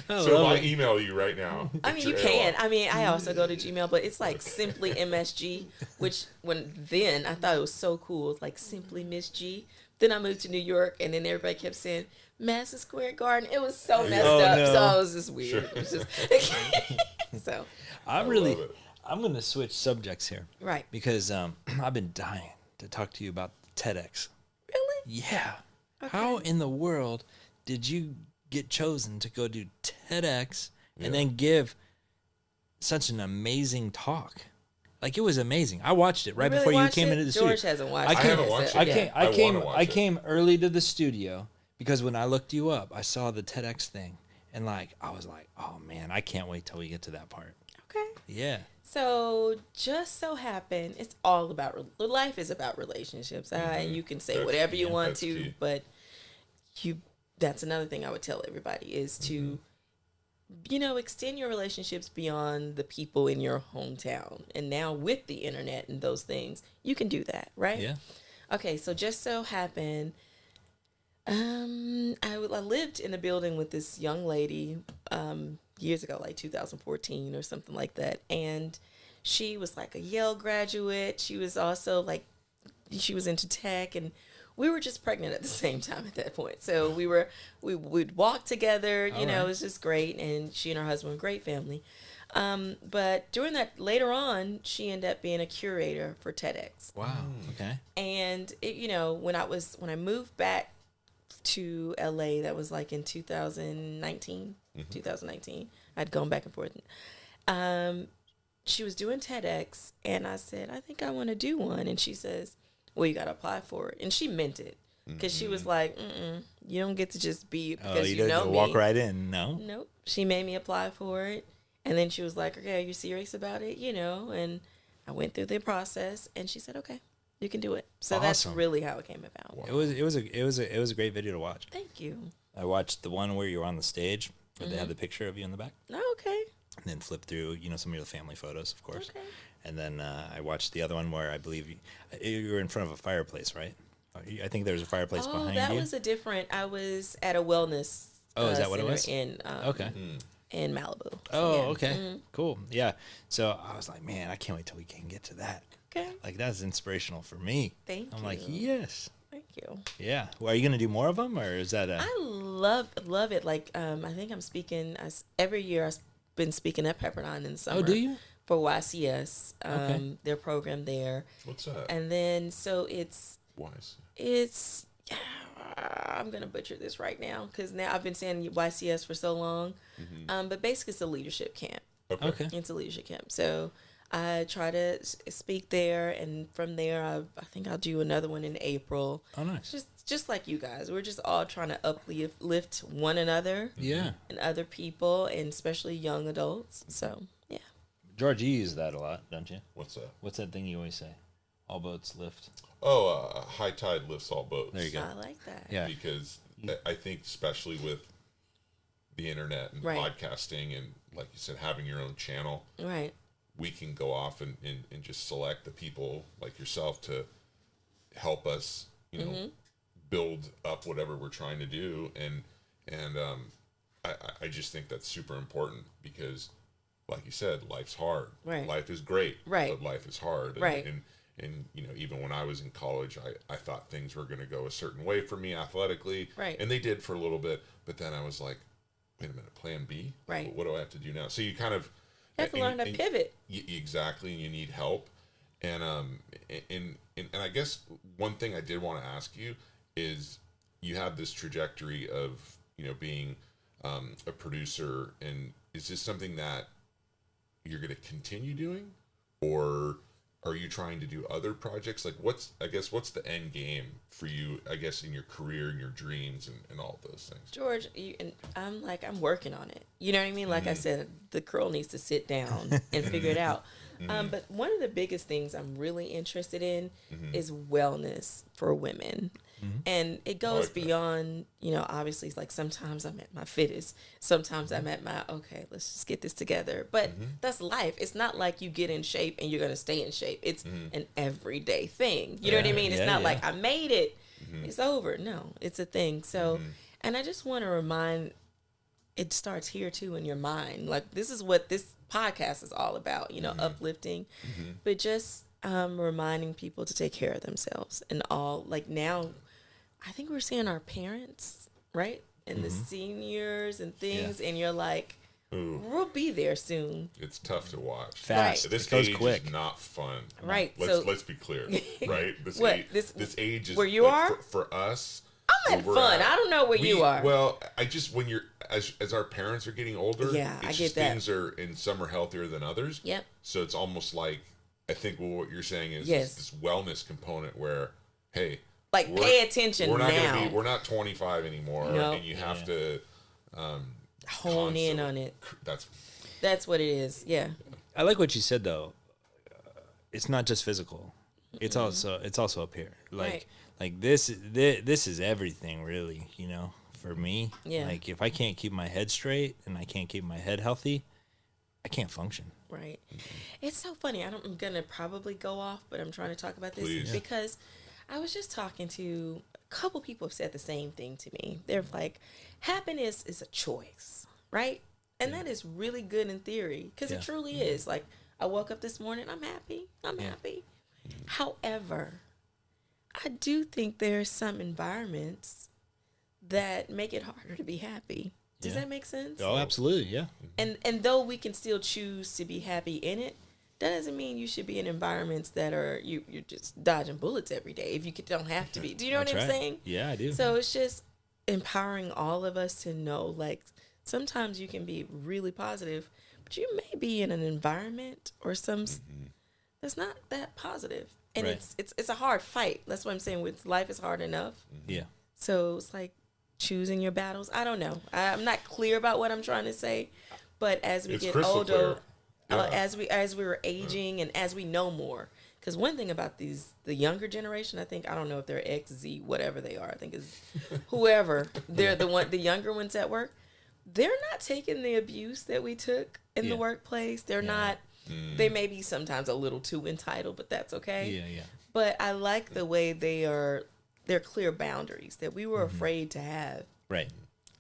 So if I email you right now. I mean, you can. I mean, I also go to Gmail, but it's like Simply MSG, which then I thought it was so cool. It's like Simply Miss G. Then I moved to New York, and then everybody kept saying Madison Square Garden. It was so messed up. no. So it was just weird. Sure. It was just so I'm going to switch subjects here. right. Because I've been dying to talk to you about TEDx. Really? Yeah. Okay. How in the world did you get chosen to go do TEDx and then give such an amazing talk? Like, it was amazing. I watched it right really before you watched came it? into the George studio. hasn't watched I it. haven't watched it. I came early to the studio because when I looked you up, I saw the TEDx thing, and I was like, oh man, I can't wait till we get to that part. Okay. Yeah. So just so happened, it's all about life is about relationships. You can say That's whatever you key. want That's to, key. but that's another thing I would tell everybody is to extend your relationships beyond the people in your hometown. And now with the internet and those things, you can do that, right? Yeah. Okay, so just so happened, I lived in a building with this young lady years ago, like 2014 or something like that. And she was like a Yale graduate. She was also she was into tech, and we were just pregnant at the same time at that point. So we'd walk together, it was just great. And she and her husband were a great family. But during that, later on, she ended up being a curator for TEDx. Wow. Okay. And when I moved back to LA, that was like in 2019. I'd gone back and forth. She was doing TEDx, and I said, I think I want to do one. And she says, well, you got to apply for it. And she meant it, because she was like, you don't get to just be, because you know me. Walk right in. No. Nope. She made me apply for it. And then she was like, okay, are you serious about it? And I went through the process, and she said, okay, you can do it. So that's Awesome. really how it came about. It was a great video to watch. Thank you. I watched the one where you were on the stage, where they had the picture of you in the back, Oh, okay. and then flip through, some of your family photos, of course. Okay. And then I watched the other one where I believe you were in front of a fireplace, right? I think there was a fireplace behind that you. was I was at a wellness Is that what it center was? in in Malibu. So, Oh, yeah. okay. Cool. Yeah. So I was like, man, I can't wait till we can get to that. Okay. Like, that's inspirational for me. Thank I'm you. like, yes. Thank you. Yeah. Well, are you going to do more of them, or is that a... I love it. Like, I think I'm speaking every year. I've been speaking at Pepperdine in the summer. Oh, do you? For YCS, Okay. their program there. What's that? And then, so it's Wise. I'm going to butcher this right now, because now I've been saying YCS for so long. But basically it's a leadership camp. Okay. It's a leadership camp. So I try to speak there, and from there, I think I'll do another one in April. Oh, nice. Just like you guys, we're just all trying to uplift one another Yeah. and other people, and especially young adults. So yeah. George, you use that a lot, don't you? What's that? What's that thing you always say? All boats lift. Oh, high tide lifts all boats. There you go. I like that. Yeah. Because I think especially with the internet and podcasting and, like you said, having your own channel, Right. we can go off and just select the people like yourself to help us, build up whatever we're trying to do. And I just think that's super important because, like you said, life's hard. Right. Life is great. Right. But life is hard. Right. And even when I was in college, I thought things were going to go a certain way for me athletically. Right. And they did for a little bit. But then I was like, wait a minute, plan B? Right. What do I have to do now? So you kind of You have to learn to pivot. Exactly, and you need help. And I guess one thing I did want to ask you is you have this trajectory of being a producer, and is this something that you're going to continue doing, or are you trying to do other projects? Like what's the end game for you, I guess, in your career and your dreams and all of those things? George, I'm working on it. You know what I mean? Like I said, the girl needs to sit down and figure it out. But one of the biggest things I'm really interested in is wellness for women. And it goes beyond, obviously it's like sometimes I'm at my fittest. Sometimes I'm at my, okay, let's just get this together. But that's life. It's not like you get in shape and you're going to stay in shape. It's an everyday thing. You know what I mean? It's not like I made it. It's over. No, it's a thing. So, and I just want to remind, it starts here too in your mind. Like this is what this podcast is all about, uplifting, but just reminding people to take care of themselves and all. Like now, I think we're seeing our parents, right? And the seniors and things, and you're like, we'll be there soon. It's tough to watch. Fast. Right. This goes age quick. is not fun. Right. Let's be clear. Right. This age is where you are for us. I'm having fun. I don't know where you are. Well, I just when you're as our parents are getting older, I get that. Things are in some are healthier than others. Yep. So it's almost like I think what you're saying is this wellness component where, hey, like pay attention we're not now. We're not 25 anymore, and you have to hone in on it. That's what it is. Yeah. I like what you said though. It's not just physical. It's also up here. Like this is everything really, for me. Yeah. Like if I can't keep my head straight and I can't keep my head healthy, I can't function. Right. It's so funny. I'm going to probably go off, but I'm trying to talk about this Please. because I was just talking to a couple people who said the same thing to me. They're like, happiness is a choice, right? And that is really good in theory because it truly is. Like I woke up this morning, I'm happy. Happy. However, I do think there are some environments that make it harder to be happy. Does that make sense? Oh, absolutely, yeah. And though we can still choose to be happy in it, that doesn't mean you should be in environments that are you're just dodging bullets every day if you don't have to be. Do you know what I'm saying? Yeah, I do. So it's just empowering all of us to know, like, sometimes you can be really positive, but you may be in an environment or some that's not that positive. And it's a hard fight. That's what I'm saying. With life is hard enough. Yeah. So it's like choosing your battles. I don't know. I'm not clear about what I'm trying to say, but as we get older, as we were aging and as we know more, because one thing about the younger generation, I don't know if they're X, Z, whatever they are. I think is whoever they're the younger ones at work. They're not taking the abuse that we took in the workplace. They're not. They may be sometimes a little too entitled, but that's okay. Yeah. But I like the way they're clear boundaries that we were afraid to have. Right.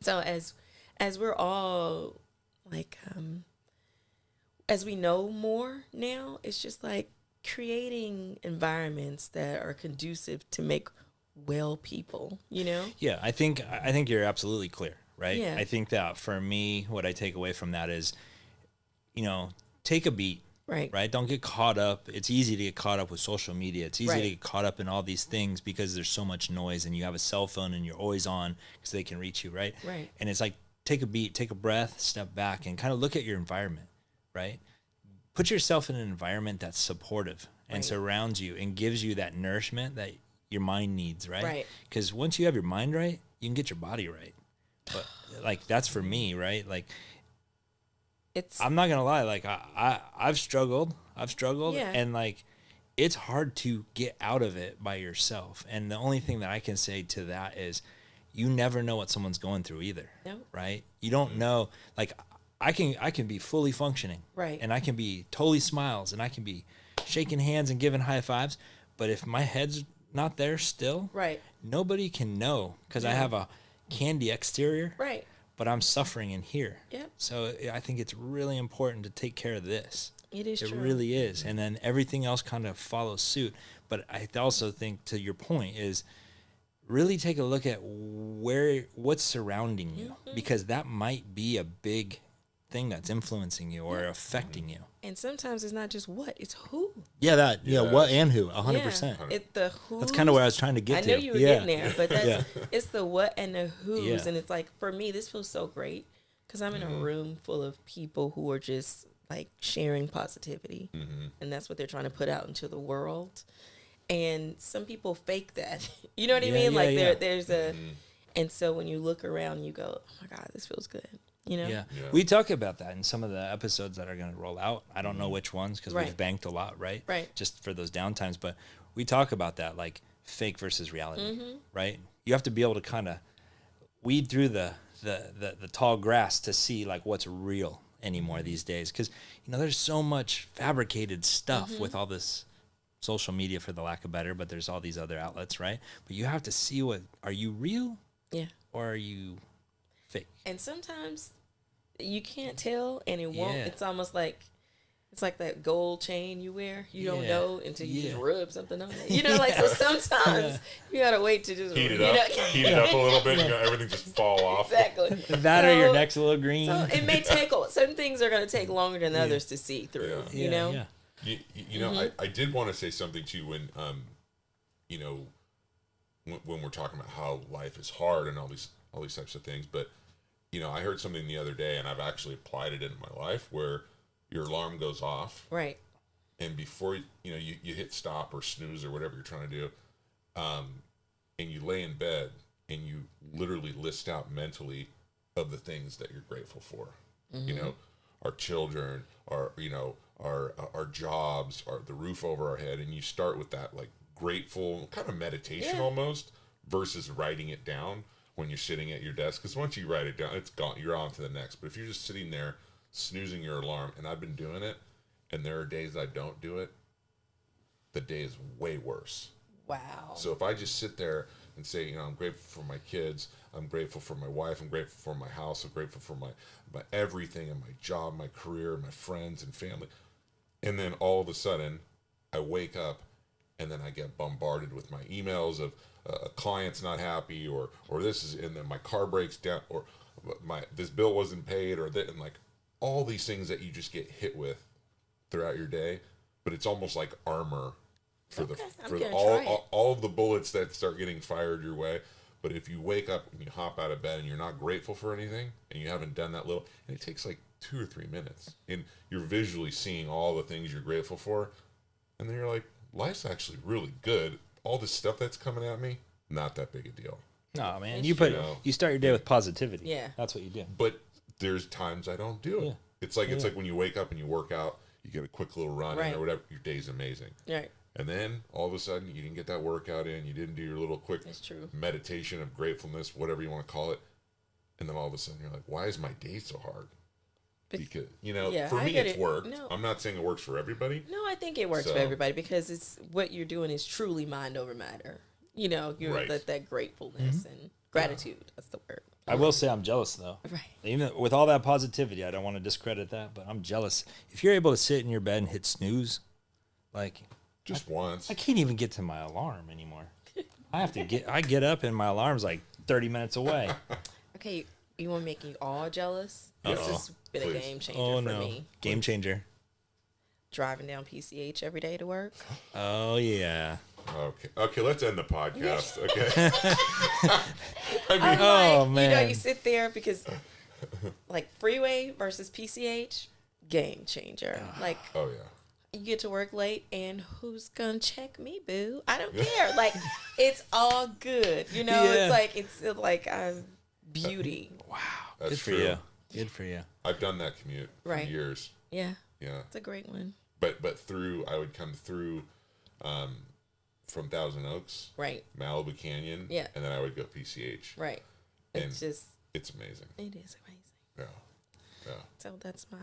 So as we're all like as we know more now, it's just like creating environments that are conducive to make well people, Yeah, I think you're absolutely clear, right? Yeah. I think that for me, what I take away from that is, take a beat. Right. Don't get caught up. It's easy to get caught up with social media. It's easy to get caught up in all these things because there's so much noise and you have a cell phone and you're always on because they can reach you. Right. And it's like, take a beat, take a breath, step back and kind of look at your environment. Right. Put yourself in an environment that's supportive and surrounds you and gives you that nourishment that your mind needs. Right. Because once you have your mind right, you can get your body right. But like, that's for me. Right. Like, I'm not gonna lie, like I've struggled, and like it's hard to get out of it by yourself. And the only thing that I can say to that is you never know what someone's going through either. No. Right? You don't know. Like I can be fully functioning. Right. And I can be totally smiles and I can be shaking hands and giving high fives. But if my head's not there still, right, nobody can know because I have a candy exterior. Right. But I'm suffering in here. Yep. So I think it's really important to take care of this. It is true. It really is. And then everything else kind of follows suit. But I also think, to your point, is really take a look at what's surrounding you, because that might be a big thing that's influencing you or affecting you. And sometimes it's not just what, it's who. Yeah, what and who, 100%. Yeah, the who. That's kind of where I was trying to get to. I know you were getting there, but that's it's the what and the who's. Yeah. And it's like, for me, this feels so great because I'm in a room full of people who are just like sharing positivity. And that's what they're trying to put out into the world. And some people fake that. You know what I mean? Like there's a, and so when you look around, you go, oh my God, this feels good. You know? Yeah. We talk about that in some of the episodes that are going to roll out. I don't know which ones because we've banked a lot, right? Right. Just for those downtimes. But we talk about that, like fake versus reality, right? You have to be able to kind of weed through the tall grass to see like what's real anymore these days. Because, there's so much fabricated stuff with all this social media, for the lack of better, but there's all these other outlets, right? But you have to see are you real? Yeah. Or are you fake? And sometimes you can't tell, and it won't. It's almost like it's like that gold chain you wear. You don't know until you just rub something on it. So sometimes you gotta wait to just heat it up a little bit, and everything just fall off. Exactly. That or your neck's a little green. So it may take some things are gonna take longer than others to see through. You know. Yeah. I did want to say something to you when when we're talking about how life is hard and all these types of things, but I heard something the other day, and I've actually applied it into my life, where your alarm goes off, right? And before you hit stop or snooze or whatever you're trying to do, and you lay in bed and you literally list out mentally of the things that you're grateful for. Our children, our jobs, the roof over our head, and you start with that like grateful kind of meditation almost, versus writing it down when you're sitting at your desk. Because once you write it down, it's gone. You're on to the next. But if you're just sitting there snoozing your alarm, and I've been doing it, and there are days I don't do it, the day is way worse. Wow. So if I just sit there and say, I'm grateful for my kids, I'm grateful for my wife, I'm grateful for my house, I'm grateful for my everything, and my job, my career, my friends and family, and then all of a sudden I wake up, and then I get bombarded with my emails of a client's not happy, or this is, and then my car breaks down, or this bill wasn't paid, or that, and like all these things that you just get hit with throughout your day. But it's almost like armor for all of the bullets that start getting fired your way. But if you wake up and you hop out of bed and you're not grateful for anything, and you haven't done that little, and it takes like 2 or 3 minutes, and you're visually seeing all the things you're grateful for, and then you're like, life's actually really good. All this stuff that's coming at me, not that big a deal. No, man. You start your day with positivity. Yeah. That's what you do. But there's times I don't do it. Yeah. It's like when you wake up and you work out, you get a quick little run or whatever, your day's amazing. Right. And then all of a sudden you didn't get that workout in, you didn't do your little quick meditation of gratefulness, whatever you want to call it. And then all of a sudden you're like, why is my day so hard? Because, for me it's worked. No. I'm not saying it works for everybody. No, I think it works for everybody, because it's what you're doing is truly mind over matter. You're that gratefulness and gratitude. That's the word. I will say I'm jealous, though. Right. Even with all that positivity, I don't want to discredit that, but I'm jealous. If you're able to sit in your bed and hit snooze, just once. I can't even get to my alarm anymore. I get up and my alarm's like 30 minutes away. Okay, you want to make you all jealous? This has been a game changer for me. Game changer. Driving down PCH every day to work. Oh, yeah. Okay, let's end the podcast, okay? man. You sit there because, like, freeway versus PCH, game changer. Like, oh, yeah. You get to work late, and who's gonna check me, boo? I don't care. Like, it's all good. It's like beauty. Wow. That's good for true. you. Good for you. I've done that commute for years. Yeah. Yeah. It's a great one. But I would come through from Thousand Oaks, Right. Malibu Canyon, Yeah. and then I would go PCH. Right. And It's just, it's amazing. it is amazing. Yeah. Yeah. So that's my.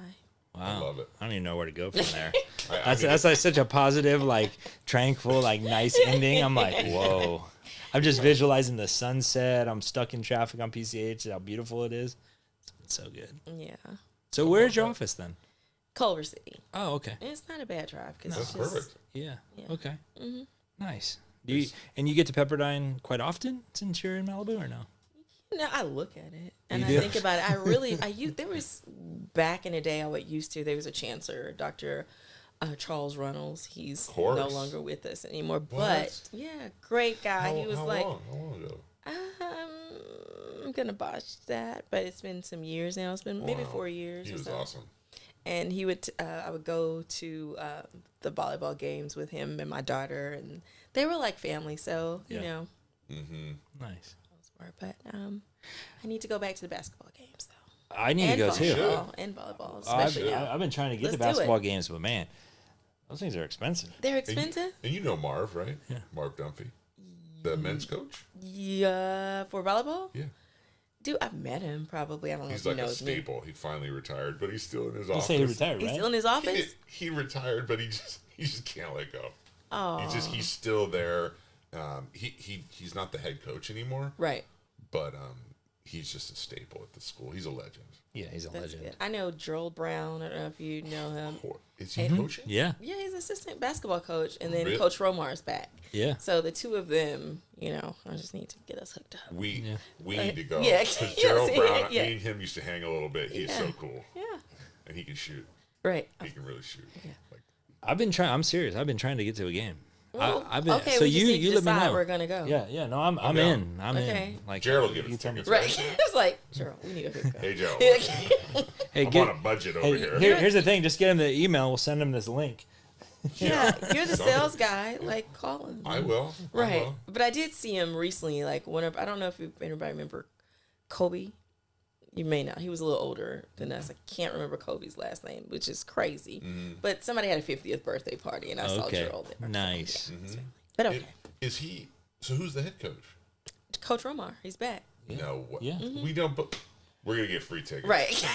Wow. I love it. I don't even know where to go from there. I mean, That's like such a positive, like tranquil, like nice ending. I'm like, whoa. I'm just visualizing the sunset. I'm stuck in traffic on PCH. How beautiful it is. It's so good. Yeah. So where's your office then? Culver City. Oh, okay. And it's not a bad drive because that's it's just, perfect. Yeah. Yeah. Okay. Nice. Do you and you get to Pepperdine quite often since you're in Malibu or no? No, I look at it and You I do? think about it. There was back in the day there was a chancellor, Dr. Charles Runnels. He's course. no longer with us anymore. What? But yeah, great guy. He was how like, long ago? I'm gonna botch that, but it's been some years now. It's been maybe Wow. 4 years. He or was so. awesome. And I would go to the volleyball games with him and my daughter, and they were like family. So you Yeah. know, Nice. but I need to go back to the basketball games though. I need to go too. Volleyball and volleyball, I've, especially now. I've been trying to get Let's to do it. basketball games, but man, those things are expensive. They're And you- expensive. And you know Marv, right? Yeah. Marv Dunphy, the men's coach. Yeah, for volleyball. Yeah. Dude, I've met him probably. I don't know He's if he like a knows me. staple. He finally retired, but he's still in his You office. say he retired, He's right? still in his office. He retired, but he just can't let go. Oh, He's still there. He's not the head coach anymore, right. but he's just a staple at the school. He's a legend. Yeah, he's a That's legend. good. I know Gerald Brown. I don't know if you know him. Is he coaching? Yeah, Yeah, he's assistant basketball coach, and then Really? Coach Romar's back. yeah. So the two of them, I just need to get us hooked up. We need to go. Yeah. Because Yeah, Gerald see, Brown, yeah. me and him used to hang a little bit. He's so cool, Yeah. and he can shoot. Right. He can really shoot. Yeah. Like, I've been trying. I'm serious. I've been trying to get to a game. Well, I've been. okay, So we just need to you let me decide know. we're gonna go. Yeah. No, I'm down. in. I'm Okay. in. Like Gerald will give you us tell me. tickets, Right. It's like, Gerald, we need a hookup. hey Joe, Hey, I'm on a budget over here. Here's the thing. Just get him the email. We'll send him this link. Yeah, you're the sales guy. Like, call him. I will. I Right. will. But I did see him recently. Like, whenever I don't know if anybody remember Kobe. You may not. He was a little older than us. I can't remember Kobe's last name, which is crazy. But somebody had a 50th birthday party, and I saw Okay. Gerald there. Nice. So, yeah, but okay. Is he? So who's the head coach? Coach Romar, he's back. No. What? Yeah. We don't. But we're gonna get free tickets. Right.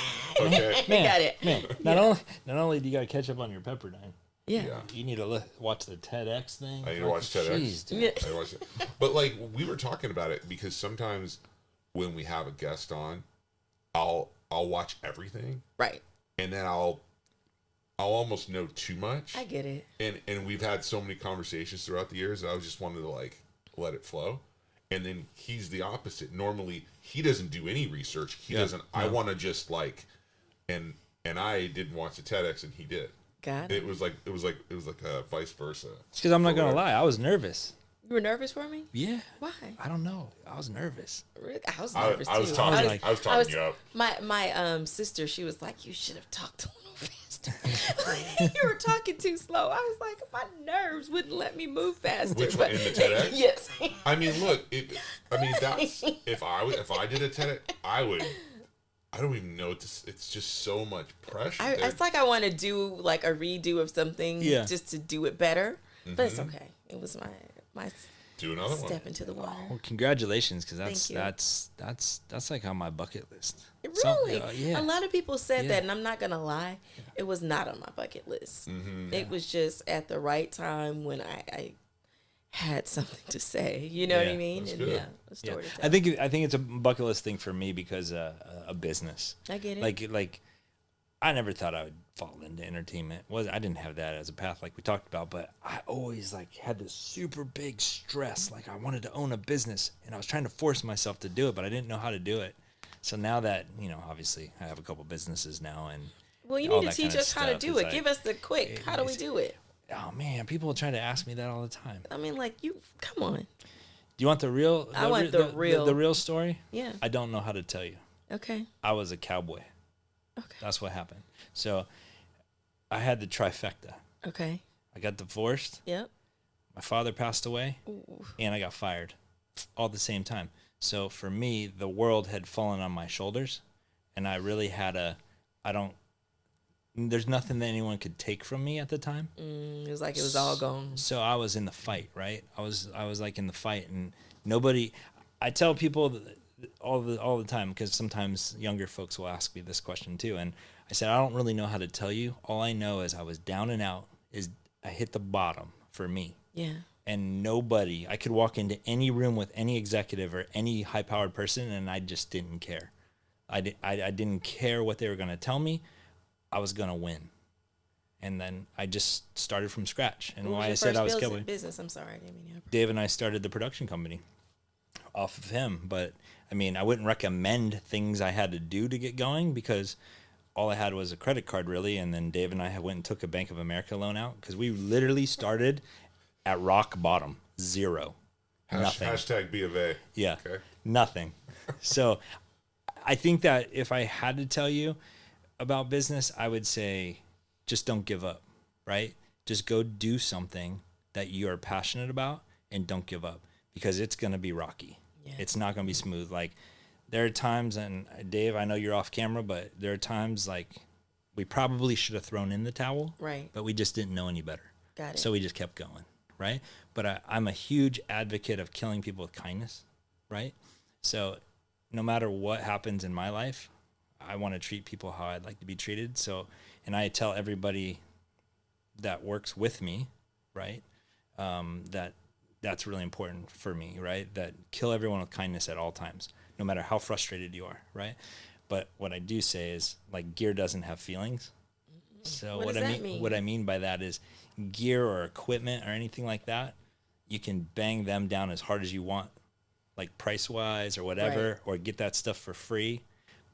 Okay. We got it. Man, not only do you got to catch up on your Pepperdine, Yeah. Yeah. you need to watch the TedX thing. I need to watch TedX. Jeez, dude. Yeah. I watched it. But like we were talking about it because sometimes when we have a guest on, I'll watch everything Right. and then I'll almost know too much. I get it. And we've had so many conversations throughout the years that I was just wanted to like let it flow. And then he's the opposite. Normally he doesn't do any research. He doesn't. I want to just like, and I didn't watch the TEDx and he did. Got it. It was like vice versa. It's because I'm not gonna Whatever. lie. I was nervous. You were nervous for me? Yeah. Why? I don't know. I was nervous. Really? I was I nervous was too. talking. like- I was talking you up. My sister, she was like, "You should have talked a little faster. You were talking too slow." I was like, my nerves wouldn't let me move faster. Which one, in the TEDx? Yes. I mean, look. That's if I did a TEDx, I would. I don't even know. It's just so much pressure. It's like I want to do like a redo of something just to do it better, but it's okay. It was my Do another one. step into the water. Well, congratulations, because Thank you. that's like on my bucket list. Really? Yeah. A lot of people said Yeah. that, and I'm not gonna lie, it was not on my bucket list. It was just at the right time when I had something to say. You know what I Yeah, mean? that's And good. yeah, a Yeah. story to tell. I think it's a bucket list thing for me because a business. I get it. Like I never thought I would fall into entertainment. I didn't have that as a path like we talked about, but I always like had this super big stress. Like I wanted to own a business and I was trying to force myself to do it, but I didn't know how to do it. So now that, obviously I have a couple businesses now and well, you all need to that kind teach of us how to stuff do is it. like- Give us the quick. How do we do it? oh man, people try to ask me that all the time. I mean, like come on. Do you want the real? I want the real. the real story. Yeah. I don't know how to tell you. Okay. I was a cowboy. Okay. That's what happened. So I had the trifecta. Okay. I got divorced. Yep. My father passed away, Ooh. and I got fired, all at the same time. So for me, the world had fallen on my shoulders, and I really had there's nothing that anyone could take from me at the time. It was like it was all gone. So I was in the fight, right? I was like in the fight, and nobody. I tell people all the time, because sometimes younger folks will ask me this question too, and I said I don't really know how to tell you. All I know is I was down and out. Is I hit the bottom for me. Yeah. And nobody. I could walk into any room with any executive or any high-powered person, and I just didn't care. I didn't care what they were going to tell me. I was going to win. And then I just started from scratch. And why I said I was going business. I'm sorry, I didn't mean to. Dave and I started the production company off of him. But I mean, I wouldn't recommend things I had to do to get going, because all I had was a credit card, really. And then Dave and I went and took a Bank of America loan out, because we literally started at rock bottom, zero. Nothing. Hashtag B of A. Yeah. Okay. Nothing. So I think that if I had to tell you about business, I would say just don't give up, right? Just go do something that you are passionate about, and don't give up, because it's going to be rocky. Yeah. It's not going to be smooth. Like, there are times, and Dave, I know you're off camera, but there are times like we probably should have thrown in the towel, right? But we just didn't know any better. Got it. So we just kept going, right? But I'm a huge advocate of killing people with kindness, right? So no matter what happens in my life, I want to treat people how I'd like to be treated. So, and I tell everybody that works with me, right, that's really important for me, right? That kill everyone with kindness at all times, no matter how frustrated you are, right? But what I do say is, like, gear doesn't have feelings. So what I mean by that is, gear or equipment or anything like that, you can bang them down as hard as you want, like price wise or whatever, right, or get that stuff for free.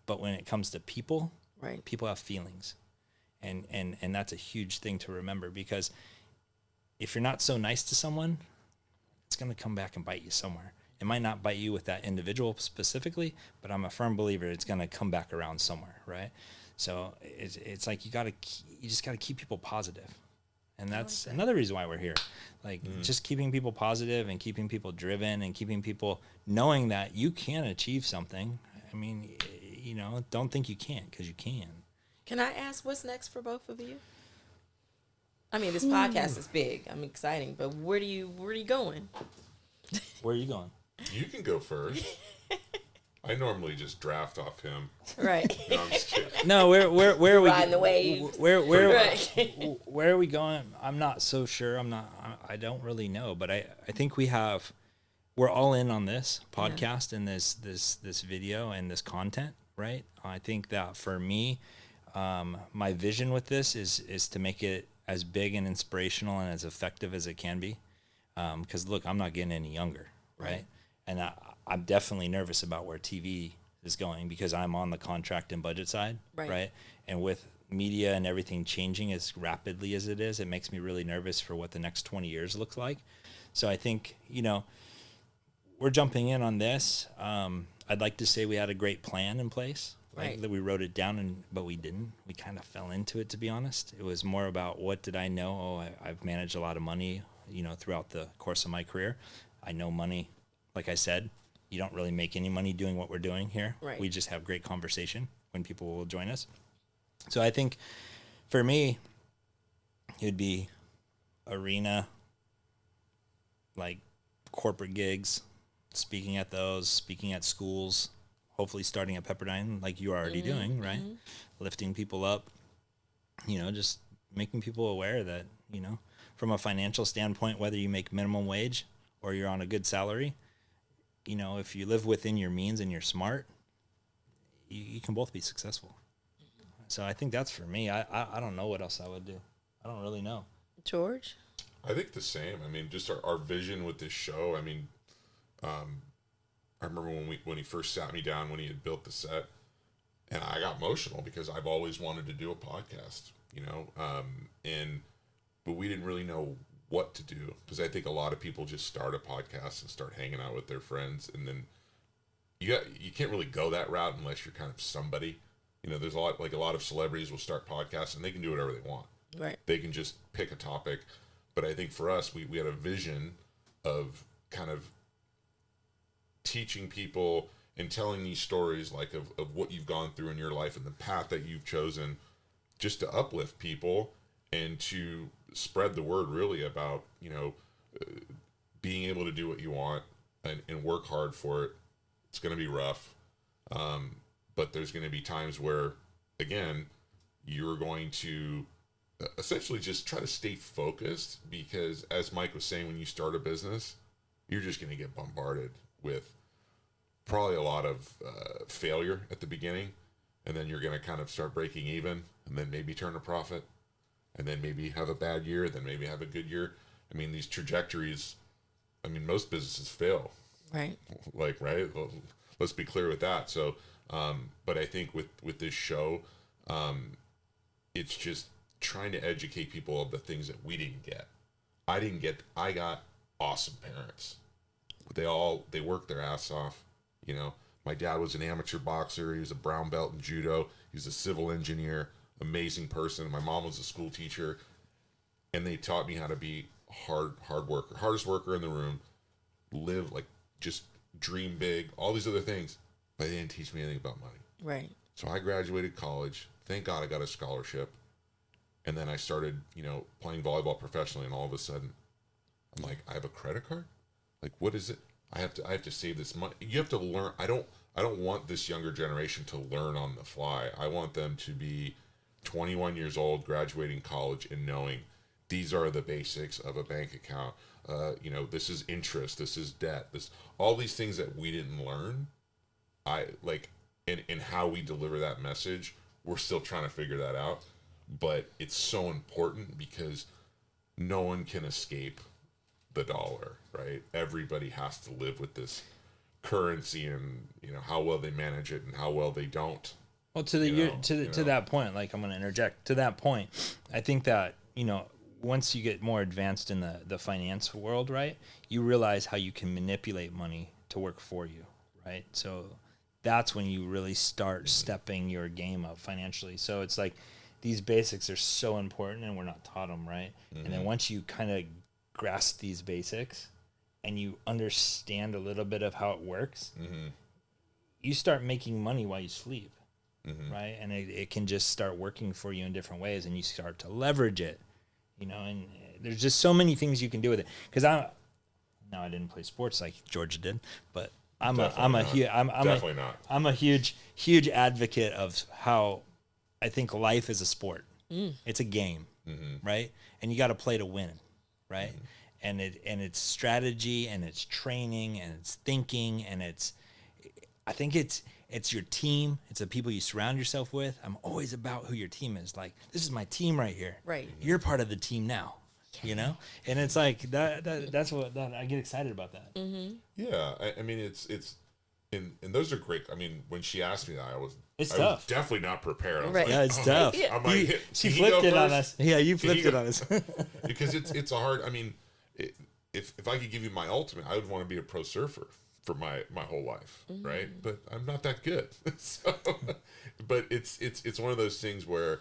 But when it comes to people, right, people have feelings. And that's a huge thing to remember, because if you're not so nice to someone, it's going to come back and bite you somewhere. It might not bite you with that individual specifically, but I'm a firm believer it's going to come back around somewhere, right? So it's like you just got to keep people positive. And that's another reason why we're here. Like, just keeping people positive and keeping people driven and keeping people knowing that you can achieve something. I mean, you know, don't think you can't, because you can. Can I ask what's next for both of you? I mean, this podcast is big. I'm exciting, but where are you going? Where are you going? You can go first. I normally just draft off him. Right. No, I'm just kidding. No, where are we? Riding the waves. Where are we going? I'm not so sure. I don't really know, but I think we're all in on this podcast and this video and this content, right? I think that for me, my vision with this is to make it as big and inspirational and as effective as it can be. Because look, I'm not getting any younger, right? And I'm definitely nervous about where TV is going, because I'm on the contract and budget side, right? And with media and everything changing as rapidly as it is, it makes me really nervous for what the next 20 years looks like. So I think, you know, we're jumping in on this. I'd like to say we had a great plan in place, that we wrote it down, but we didn't. We kind of fell into it, to be honest. It was more about, what did I know? I've managed a lot of money, you know, throughout the course of my career. I know money. Like I said, you don't really make any money doing what we're doing here. Right. We just have great conversation when people will join us. So I think for me, it would be arena, like corporate gigs, speaking at those, speaking at schools, hopefully starting at Pepperdine, like you're already doing, right? Lifting people up, you know, just making people aware that, you know, from a financial standpoint, whether you make minimum wage or you're on a good salary, you know, if you live within your means and you're smart, you can both be successful. So I think that's for me. I don't know what else I would do. I don't really know. George? I think the same. I mean, just our vision with this show. I mean, I remember when he first sat me down, when he had built the set, and I got emotional because I've always wanted to do a podcast, you know, but we didn't really know what to do, because I think a lot of people just start a podcast and start hanging out with their friends, and then you can't really go that route unless you're kind of somebody. You know, there's a lot of celebrities will start podcasts and they can do whatever they want. Right. They can just pick a topic. But I think for us, we had a vision of kind of teaching people and telling these stories, like of what you've gone through in your life and the path that you've chosen, just to uplift people and to spread the word really about, being able to do what you want and work hard for it. It's going to be rough. But there's going to be times where, again, you're going to essentially just try to stay focused, because as Mike was saying, when you start a business, you're just going to get bombarded with probably a lot of failure at the beginning, and then you're going to kind of start breaking even, and then maybe turn a profit, and then maybe have a bad year, then maybe have a good year. I mean, these trajectories, most businesses fail. Right. Right? Well, let's be clear with that. So, but I think with this show, it's just trying to educate people of the things that we didn't get. I got awesome parents. They worked their ass off. My dad was an amateur boxer. He was a brown belt in judo. He was a civil engineer, amazing person. My mom was a school teacher, and they taught me how to be hard worker, hardest worker in the room, just dream big, all these other things, but they didn't teach me anything about money. Right. So I graduated college. Thank God I got a scholarship. And then I started, playing volleyball professionally, and all of a sudden I'm like, I have a credit card? Like, what is it? I have to save this money. You have to learn. I don't want this younger generation to learn on the fly. I want them to be 21 years old, graduating college, and knowing these are the basics of a bank account. This is interest, this is debt, all these things that we didn't learn. In how we deliver that message, we're still trying to figure that out. But it's so important because no one can escape the dollar, right? Everybody has to live with this currency, and how well they manage it and how well they don't. Well, to that point, like, I'm going to interject. To that point, I think that once you get more advanced in the finance world, right, you realize how you can manipulate money to work for you, right? So that's when you really start stepping your game up financially. So it's like these basics are so important, and we're not taught them, right? Mm-hmm. And then once you kind of grasp these basics and you understand a little bit of how it works, mm-hmm. you start making money while you sleep, mm-hmm. right? And it can just start working for you in different ways, and you start to leverage it, and there's just so many things you can do with it. Because I didn't play sports like Georgia did, but I'm a huge advocate of how I think life is a sport. It's a game, mm-hmm. right? And you got to play to win, right? Mm-hmm. And it's strategy, and it's training, and it's thinking, and I think it's your team. It's the people you surround yourself with. I'm always about who your team is. Like, this is my team right here. Right. You're part of the team now. And it's like that's what I get excited about that. Mm-hmm. Yeah, it's and those are great. When she asked me that, I was definitely not prepared. I was right. Yeah, it's tough. I'm like, she flipped it on us. Yeah, you flipped it on us. Because it's a hard. If I could give you my ultimate, I would want to be a pro surfer for my whole life, mm-hmm. right? But I'm not that good. But it's one of those things where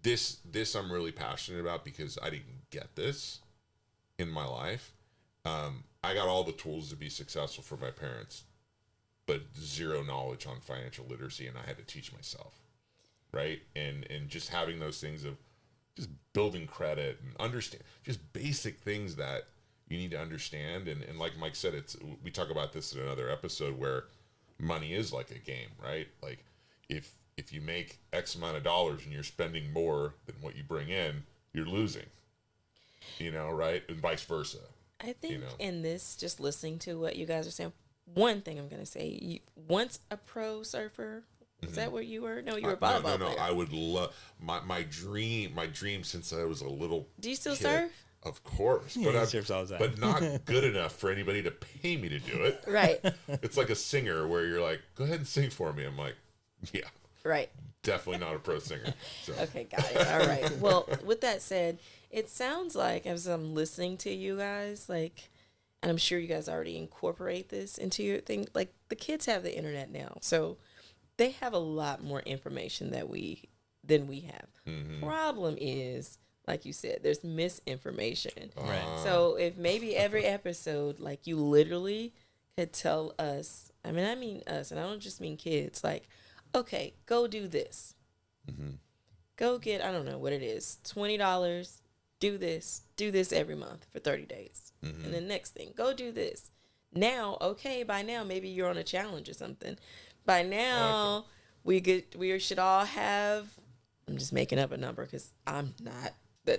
this I'm really passionate about, because I didn't get this in my life. I got all the tools to be successful for my parents, but zero knowledge on financial literacy, and I had to teach myself, right? And just having those things of just building credit and understand just basic things that you need to understand. And like Mike said, we talk about this in another episode, where money is like a game, right? Like, if you make X amount of dollars and you're spending more than what you bring in, you're losing, right? And vice versa. I think in this, just listening to what you guys are saying, one thing I'm going to say, once a pro surfer, is mm-hmm. that what you were? No, you were a volleyball player. I would love, my dream since I was a little Do you still kid, surf? Of course. Yeah, he surfs all the time. But not good enough for anybody to pay me to do it. Right. It's like a singer where you're like, go ahead and sing for me. I'm like, yeah. Right. Definitely not a pro singer. So. Okay, got it. All right. Well, with that said, it sounds like, as I'm listening to you guys, like, and I'm sure you guys already incorporate this into your thing, like, the kids have the internet now, so they have a lot more information than we have. Mm-hmm. Problem is, like you said, there's misinformation. Right. So if maybe every episode, like, you literally could tell us, I mean us, and I don't just mean kids, like, okay, go do this. Go get, I don't know what it is, $20. Do this every month for 30 days. And then next thing, go do this. Now, okay, by now, maybe you're on a challenge or something. By now, we should all have, I'm just making up a number because I'm not the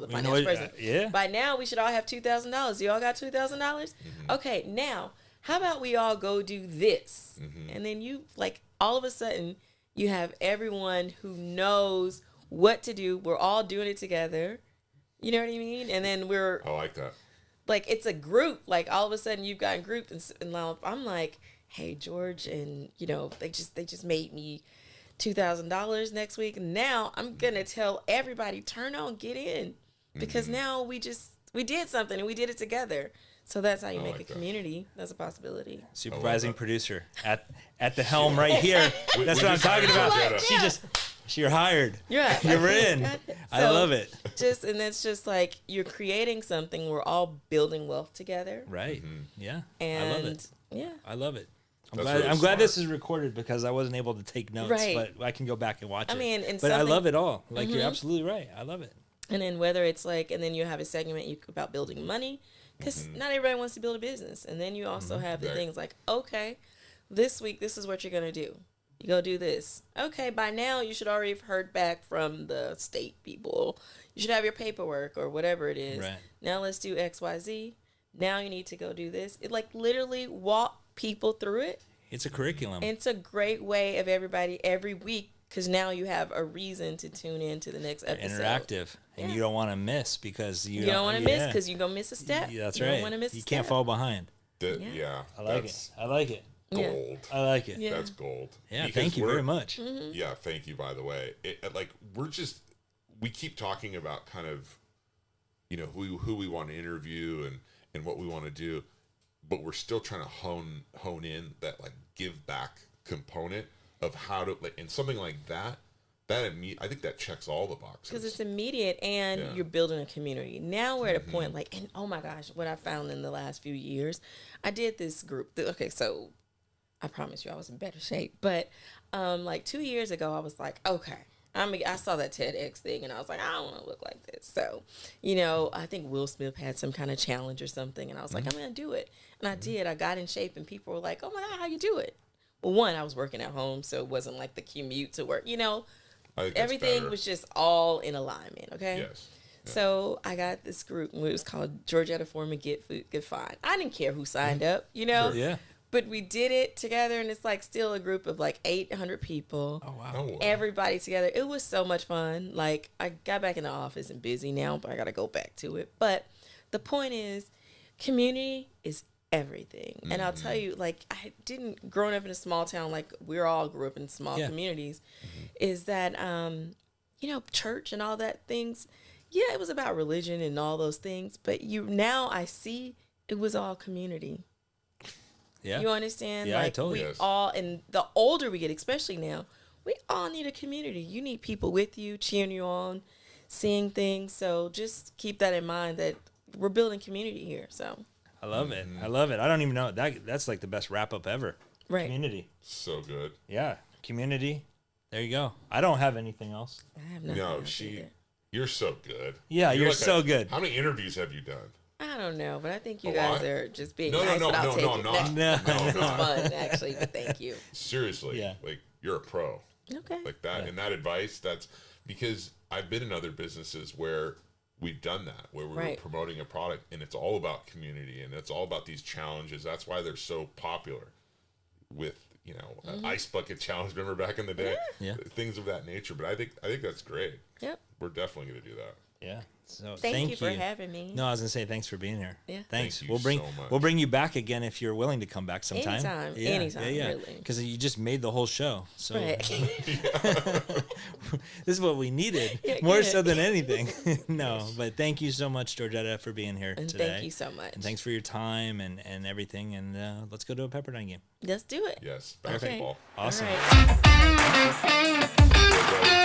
financial person. Yeah. By now, we should all have $2,000. You all got $2,000? Okay, now, how about we all go do this? And then you, like, all of a sudden, you have everyone who knows what to do. We're all doing it together. You know what I mean? And then I like that. Like, it's a group. Like, all of a sudden, you've got a group. And now I'm like, hey, George, and, they just made me $2,000 next week. And now I'm going to tell everybody, turn on, get in. Because now we did something, and we did it together. So that's how you make a community. That's a possibility. Supervising producer at the helm right here. That's what I'm talking about. You're hired. Yeah. You're in. I love it. And it's just like you're creating something. We're all building wealth together. Right. Yeah. And I love it. Yeah. I love it. Really I'm glad smart. this is recorded because I wasn't able to take notes, Right. but I can go back and watch it. And I love it all. Like you're absolutely right. I love it. And then whether it's like, and then you have a segment about building money, because not everybody wants to build a business. And then you also have the things like, okay, this week, this is what you're going to do. You go do this. Okay, by now you should already have heard back from the state people. You should have your paperwork or whatever it is. Right. Now let's do X, Y, Z. Now you need to go do this. It like literally walk people through it. It's a curriculum. And it's a great way of everybody every week because now you have a reason to tune in to the next episode. Interactive. And you don't want to miss because you don't want to miss because you're going to miss a step. Yeah, that's you right. Don't want to miss you a can't step. fall behind. I like it. I like it. Gold. I like it. Yeah. That's gold. Yeah, Because thank you very much. Yeah, thank you, by the way. We keep talking about kind of, who we want to interview and what we want to do, but we're still trying to hone in that like give back component of how to, like, and something like that I think that checks all the boxes. Because it's immediate and you're building a community. Now we're at a point like, and oh my gosh, what I found in the last few years, I did this group. Okay, so I promise you I was in better shape. But like 2 years ago, I was like, okay, I saw that TedX thing and I was like, I don't want to look like this. So, I think Will Smith had some kind of challenge or something. And I was like, I'm going to do it. And I did. I got in shape and people were like, oh my God, how you do it? Well, one, I was working at home, so it wasn't like the commute to work, Everything was just all in alignment, okay? Yes. Yeah. So I got this group, and it was called Georgetta Foreman Get Food, Get Fine. I didn't care who signed up, Sure, yeah. But we did it together, and it's like still a group of like 800 people. Oh, wow. Oh, wow. Everybody together. It was so much fun. Like, I got back in the office and busy now, but I got to go back to it. But the point is, community is everything. And I'll tell you, like, I didn't growing up in a small town, like we all grew up in small communities, is that church and all that things, it was about religion and all those things, but now I see it was all community. Yeah. You understand? Yeah, like I totally. we all, and the older we get, especially now, we all need a community. You need people with you, cheering you on, seeing things. So just keep that in mind that we're building community here. So I love it. I love it. I don't even know that's like the best wrap up ever. Right. Community. So good. Yeah. Community. There you go. I don't have anything else. I have nothing else either. You're so good. Yeah, you're so good. How many interviews have you done? I don't know, but I think you guys are just being nice. No, but I'll take it. No. This is fun, actually, but thank you. Seriously, like you're a pro. Okay. Like that, and that advice. That's because I've been in other businesses where we've done that, where we were promoting a product, and it's all about community, and it's all about these challenges. That's why they're so popular. With ice bucket challenge. Remember back in the day, things of that nature. But I think that's great. Yep. We're definitely going to do that. Yeah. So thank you for having me. No, I was gonna say thanks for being here. Yeah. Thanks. Thank you so much. We'll bring you back again if you're willing to come back sometime. Anytime. Yeah. Really. Because you just made the whole show. So Right. this is what we needed more so than anything. No, but thank you so much, Georgetta, for being here And today. thank you so much. And thanks for your time and everything. And let's go to a Pepperdine game. Let's do it. Yes, basketball. Awesome. All right.